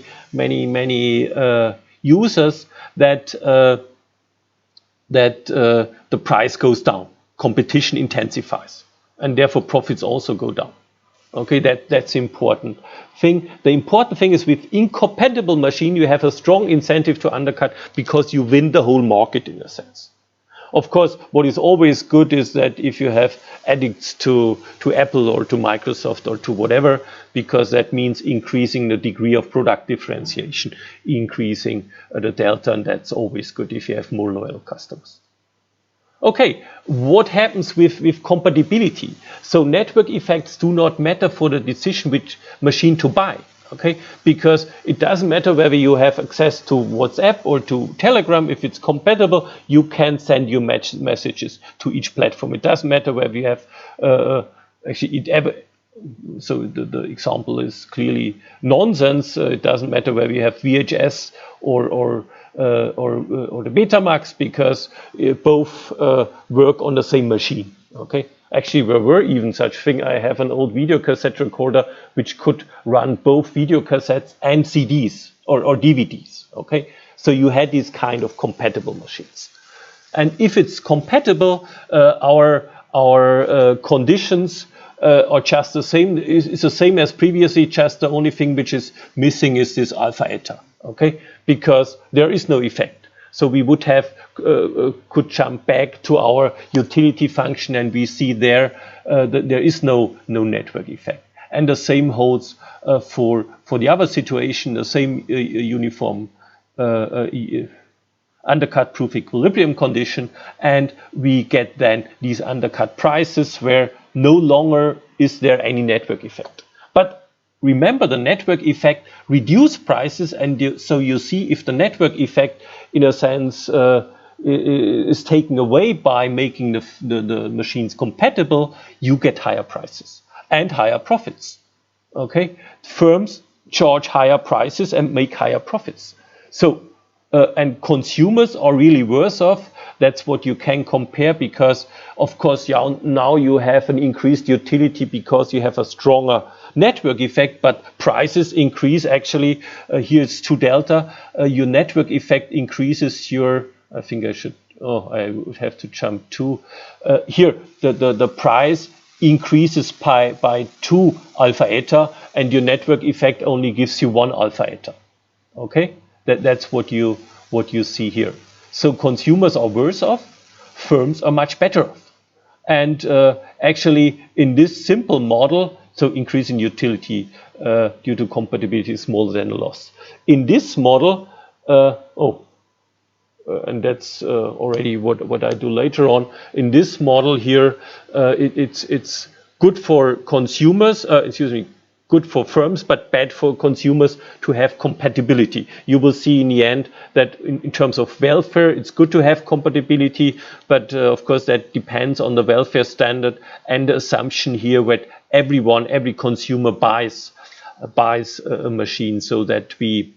users that the price goes down, competition intensifies, and therefore profits also go down. Okay, that's the important thing. The important thing is with incompatible machine, you have a strong incentive to undercut, because you win the whole market in a sense. Of course, what is always good is that if you have addicts to Apple or to Microsoft or to whatever, because that means increasing the degree of product differentiation, increasing the delta, and that's always good if you have more loyal customers. Okay, what happens with compatibility? So network effects do not matter for the decision which machine to buy. Okay, because it doesn't matter whether you have access to WhatsApp or to Telegram. If it's compatible, you can send your messages to each platform. It doesn't matter whether you have so the example is clearly nonsense. It doesn't matter whether you have VHS or the Betamax, because both work on the same machine. Okay. Actually, there were even such thing. I have an old video cassette recorder which could run both video cassettes and CDs or DVDs. Okay, So you had these kind of compatible machines. And if it's compatible, our conditions are just the same. It's the same as previously. Just the only thing which is missing is this alpha eta. Okay, because there is no effect. So we would have could jump back to our utility function, and we see there that there is no network effect. And the same holds for the other situation. The same uniform undercut proof equilibrium condition, and we get then these undercut prices where no longer is there any network effect. But remember, the network effect reduces prices, and so you see if the network effect in a sense is taken away by making the machines compatible, you get higher prices and higher profits. Okay, firms charge higher prices and make higher profits. So and consumers are really worse off. That's what you can compare, because of course now you have an increased utility because you have a stronger network effect, but prices increase. Actually, here it's 2 delta. Your network effect increases your, I think I should, I would have to jump to, here the price increases by 2 alpha eta, and your network effect only gives you 1 alpha eta. Okay, that's what you see here. So consumers are worse off, firms are much better off. And actually in this simple model, so increase in utility due to compatibility is smaller than the loss. In this model, and that's already what I do later on. In this model here, it's good for consumers, good for firms, but bad for consumers to have compatibility. You will see in the end that in terms of welfare, it's good to have compatibility, but of course that depends on the welfare standard and the assumption here that every consumer buys a machine, so that we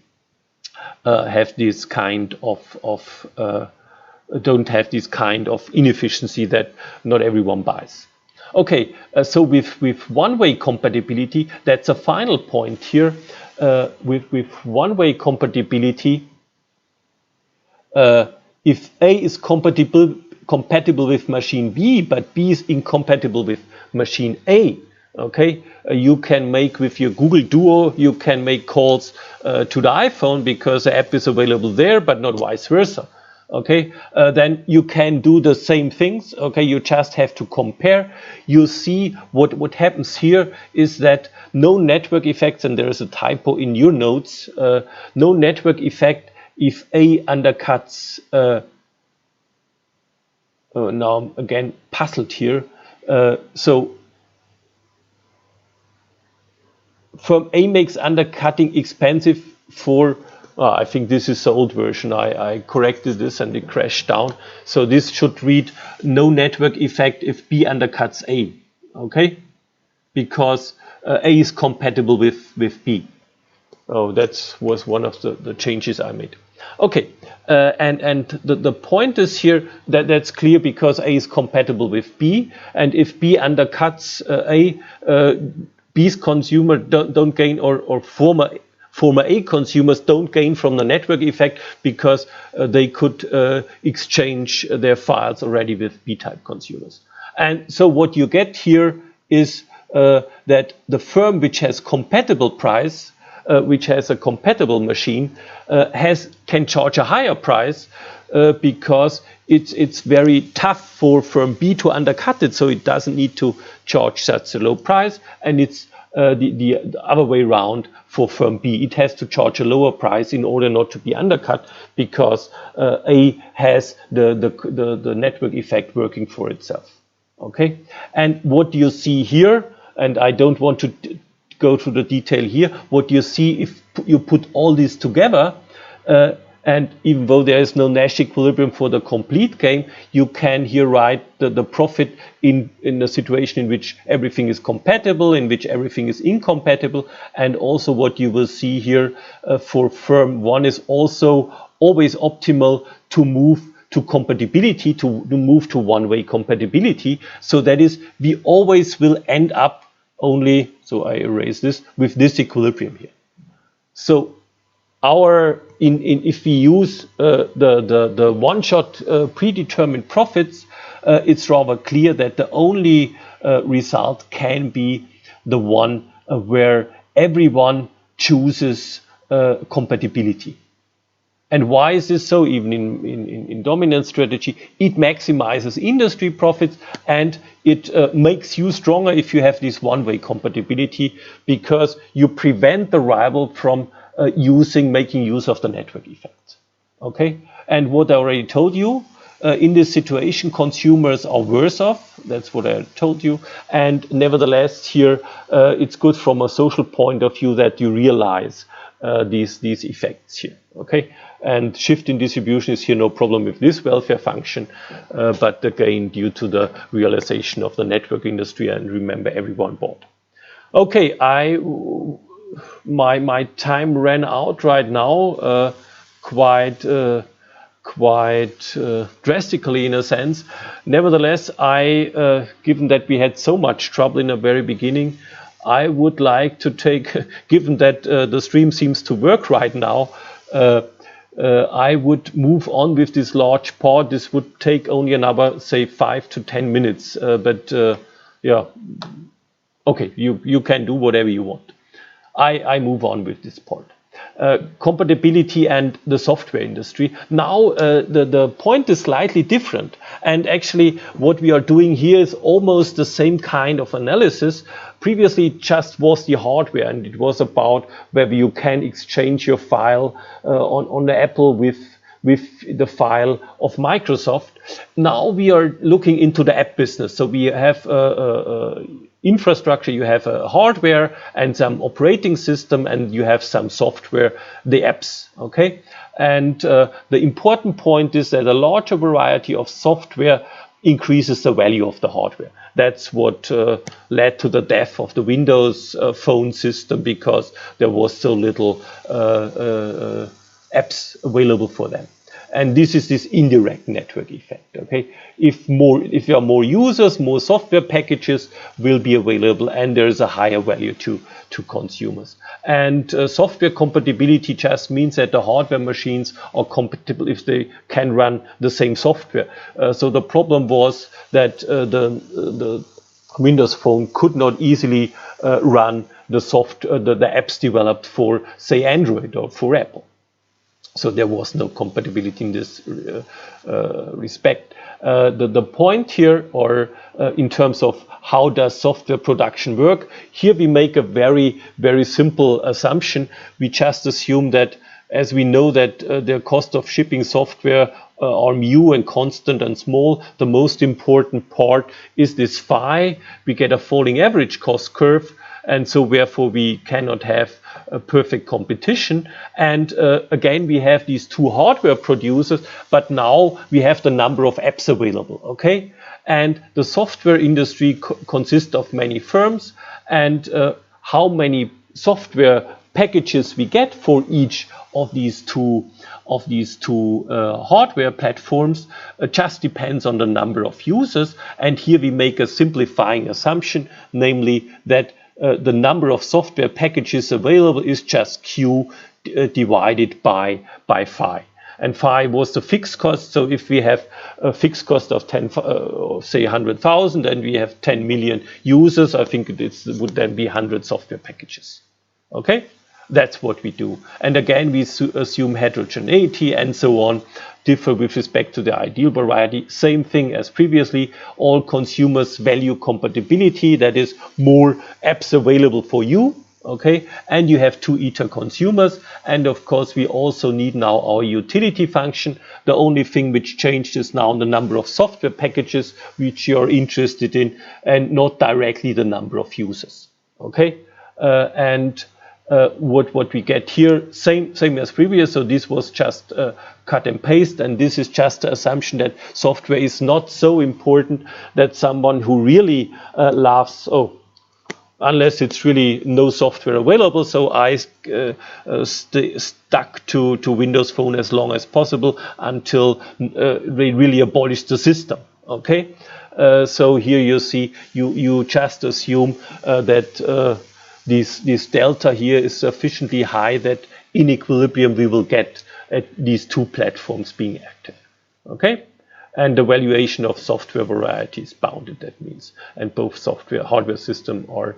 have this kind of don't have this kind of inefficiency that not everyone buys. Okay, so with one-way compatibility, that's a final point here. With one-way compatibility, if A is compatible with machine B, but B is incompatible with machine A, okay, you can make with your Google Duo, you can make calls to the iPhone because the app is available there, but not vice versa. Okay, then you can do the same things. Okay, you just have to compare. You see what happens here is that no network effects, and there is a typo in your notes, no network effect if A undercuts, now I'm again puzzled here. So firm A makes undercutting expensive for, I think this is the old version. I corrected this and it crashed down. So this should read no network effect if B undercuts A. Okay? Because A is compatible with B. Oh, that was one of the changes I made. Okay, and the point is here that that's clear because A is compatible with B, and if B undercuts A, B's consumer don't gain, or former A consumers don't gain from the network effect because they could exchange their files already with B-type consumers. And so what you get here is that the firm which has compatible price, which has a compatible machine, can charge a higher price because it's very tough for firm B to undercut it, so it doesn't need to charge such a low price, and it's the other way around for firm B. It has to charge a lower price in order not to be undercut because A has the network effect working for itself. Okay, and what you see here, and I don't want to go through the detail here, what you see if you put all this together, and even though there is no Nash equilibrium for the complete game, you can here write the profit in a situation in which everything is compatible, in which everything is incompatible, and also what you will see here for firm 1 is also always optimal to move to compatibility, to move to one-way compatibility. So that is, we always will end up only, so I erase this, with this equilibrium here. So if we use the one-shot predetermined profits, it's rather clear that the only result can be the one where everyone chooses compatibility. And why is this so? Even in dominant strategy, it maximizes industry profits, and it makes you stronger if you have this one-way compatibility, because you prevent the rival from making use of the network effect. Okay, and what I already told you, in this situation, consumers are worse off. That's what I told you. And nevertheless, here it's good from a social point of view that you realize these effects here. Okay, and shift in distribution is here no problem with this welfare function, but again due to the realization of the network industry, and remember, everyone bought. Okay, my time ran out right now, quite drastically in a sense. Nevertheless, given that we had so much trouble in the very beginning, I would like to take, given that the stream seems to work right now, I would move on with this large part. This would take only another, say, 5 to 10 minutes. Yeah, okay, you can do whatever you want. I move on with this part. Compatibility and the software industry. Now the point is slightly different, and actually what we are doing here is almost the same kind of analysis. Previously it just was the hardware, and it was about whether you can exchange your file on the Apple with the file of Microsoft. Now we are looking into the app business. So we have infrastructure, you have a hardware and some operating system, and you have some software, the apps, okay? And the important point is that a larger variety of software increases the value of the hardware. That's what led to the death of the Windows phone system, because there was so little apps available for them. And this is this indirect network effect. Okay, if there are more users, more software packages will be available, and there is a higher value to consumers. And software compatibility just means that the hardware machines are compatible if they can run the same software. So the problem was that the Windows Phone could not easily run the apps developed for, say, Android or for Apple. So there was no compatibility in this respect. The point here, or in terms of how does software production work, here we make a very, very simple assumption. We just assume that, as we know that the cost of shipping software are mu and constant and small, the most important part is this phi. We get a falling average cost curve, and so therefore we cannot have a perfect competition. And again, we have these two hardware producers, but now we have the number of apps available, okay? And the software industry consists of many firms, and how many software packages we get for each of these two hardware platforms just depends on the number of users. And here we make a simplifying assumption, namely that the number of software packages available is just Q divided by phi. And phi was the fixed cost. So if we have a fixed cost of say 100,000, and we have 10 million users, I think it would then be 100 software packages. Okay, that's what we do. And again, we assume heterogeneity and so on, differ with respect to the ideal variety. Same thing as previously. All consumers value compatibility, that is more apps available for you. Okay, and you have two ether consumers, and of course we also need now our utility function. The only thing which changed is now the number of software packages which you are interested in, and not directly the number of users. Okay, what we get here, same as previous. So this was just cut and paste, and this is just the assumption that software is not so important that someone who really loves, unless it's really no software available, so I stuck to Windows Phone as long as possible until they really abolished the system. Okay, so here you see, you just assume that this delta here is sufficiently high that in equilibrium we will get at these two platforms being active. Okay? And the valuation of software variety is bounded, that means. And both software, hardware system are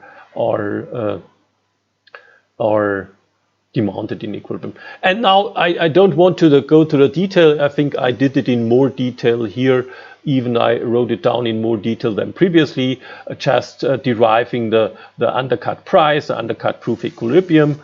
demanded in equilibrium. And now I don't want to go to the detail. I think I did it in more detail here. Even I wrote it down in more detail than previously, just deriving the undercut price, the undercut proof equilibrium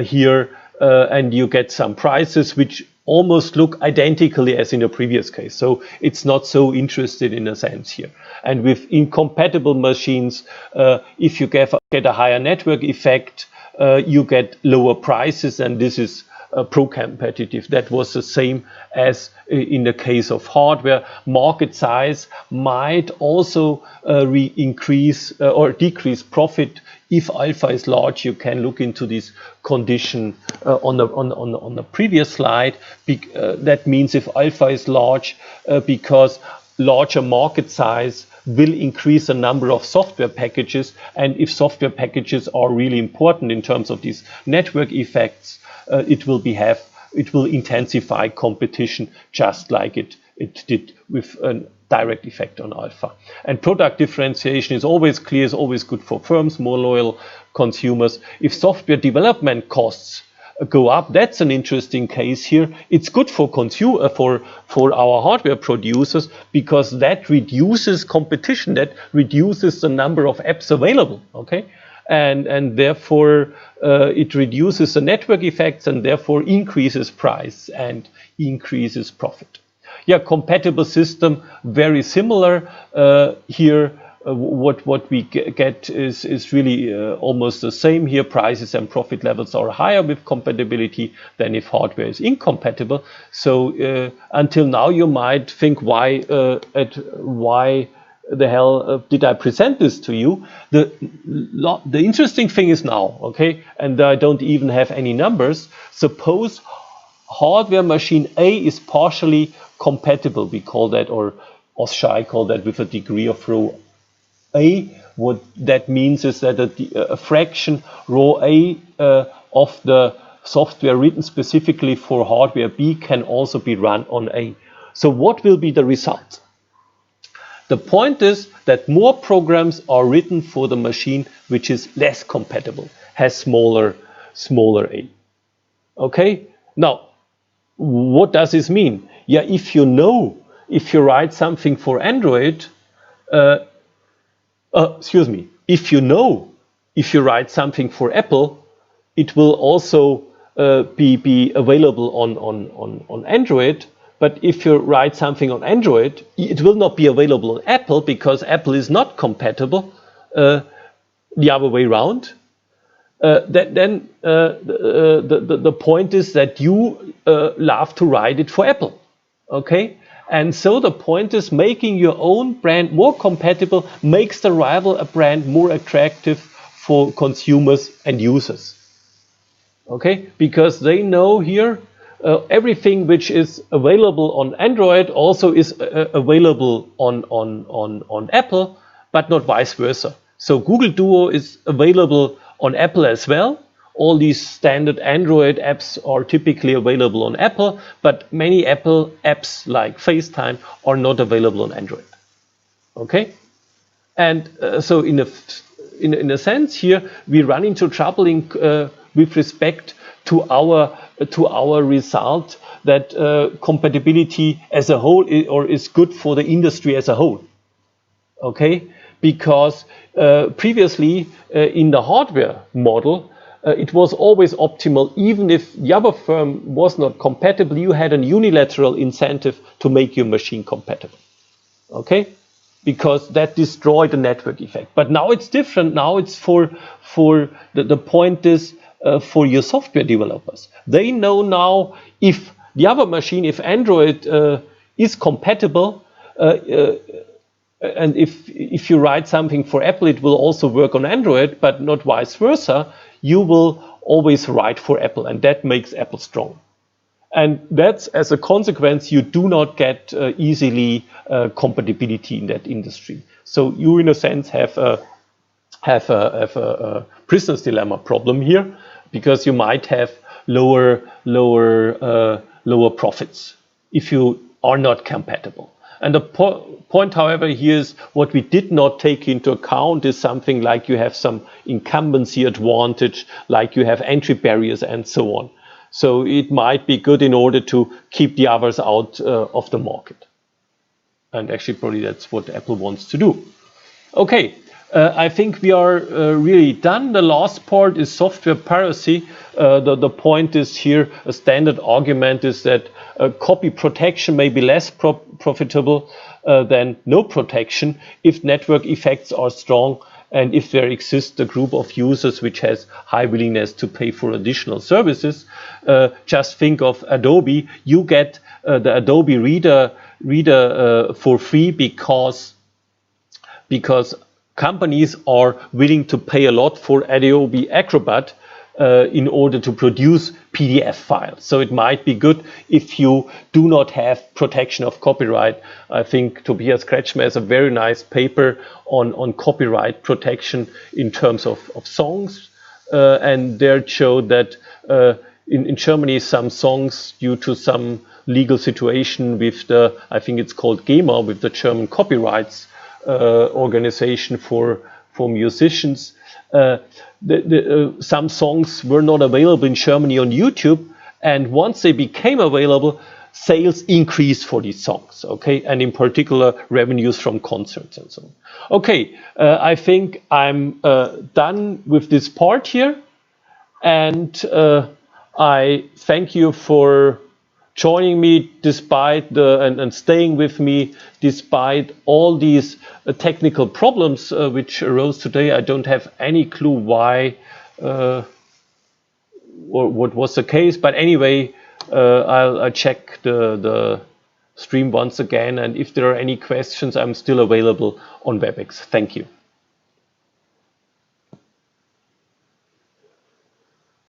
here, and you get some prices which almost look identically as in the previous case. So it's not so interested in a sense here. And with incompatible machines, if you get a higher network effect, you get lower prices, and this is pro-competitive. That was the same as in the case of hardware. Market size might also increase or decrease profit. If alpha is large, you can look into this condition on the previous slide. That means if alpha is large, because larger market size will increase the number of software packages, and if software packages are really important in terms of these network effects, it will intensify competition, just like it did with a direct effect on alpha. And product differentiation is always clear, is always good for firms, more loyal consumers. If software development costs go up, that's an interesting case here. It's good for our hardware producers, because that reduces competition, that reduces the number of apps available. Okay, and therefore it reduces the network effects, and therefore increases price and increases profit. Yeah, compatible system, very similar here. What we get is really almost the same here. Prices and profit levels are higher with compatibility than if hardware is incompatible. So until now you might think, why the hell did I present this to you? The interesting thing is now, okay, and I don't even have any numbers. Suppose hardware machine A is partially compatible, we call that, or OSHI call that, with a degree of rho A. What that means is that a fraction rho A of the software written specifically for hardware B can also be run on A. So what will be the result? The point is that more programs are written for the machine which is less compatible, has smaller A. Okay? Now, what does this mean? Yeah, if you write something for Android, if you write something for Apple, it will also be available on Android. But if you write something on Android, it will not be available on Apple, because Apple is not compatible. The other way around. Then the point is that you love to write it for Apple. Okay? And so the point is, making your own brand more compatible makes the rival brand more attractive for consumers and users. Okay? Because they know here everything which is available on Android also is available on Apple, but not vice versa. So Google Duo is available on Apple as well. All these standard Android apps are typically available on Apple, but many Apple apps like FaceTime are not available on Android. Okay? And so in a sense here, we run into trouble with respect to our result, that compatibility as a whole is good for the industry as a whole. Okay? Because previously in the hardware model, it was always optimal. Even if the other firm was not compatible, you had a unilateral incentive to make your machine compatible. Okay? Because that destroyed the network effect. But now it's different. Now it's for the point is for your software developers. They know now if the other machine, if Android is compatible, and if you write something for Apple, it will also work on Android, but not vice versa. You will always write for Apple, and that makes Apple strong. And that's, as a consequence, you do not get easily compatibility in that industry. So you, in a sense, have a prisoner's dilemma problem here, because you might have lower profits if you are not compatible. And the point, however, here is what we did not take into account is something like you have some incumbency advantage, like you have entry barriers and so on. So it might be good in order to keep the others out of the market. And actually, probably that's what Apple wants to do. Okay, I think we are really done. The last part is software piracy. The point is here, a standard argument is that copy protection may be less profitable than no protection if network effects are strong and if there exists a group of users which has high willingness to pay for additional services. Just think of Adobe. You get the Adobe Reader for free because companies are willing to pay a lot for Adobe Acrobat in order to produce PDF files. So it might be good if you do not have protection of copyright. I think Tobias Kretschmer has a very nice paper on copyright protection in terms of songs. And there it showed that in Germany, some songs, due to some legal situation with the, I think it's called GEMA, with the German copyrights organization for musicians, some songs were not available in Germany on YouTube, and once they became available, sales increased for these songs, okay, and in particular revenues from concerts and so on. Okay, I think I'm done with this part here, and I thank you for joining me despite and staying with me despite all these technical problems which arose today. I don't have any clue why or what was the case, but anyway, I'll check the stream once again, and if there are any questions, I'm still available on WebEx. Thank you.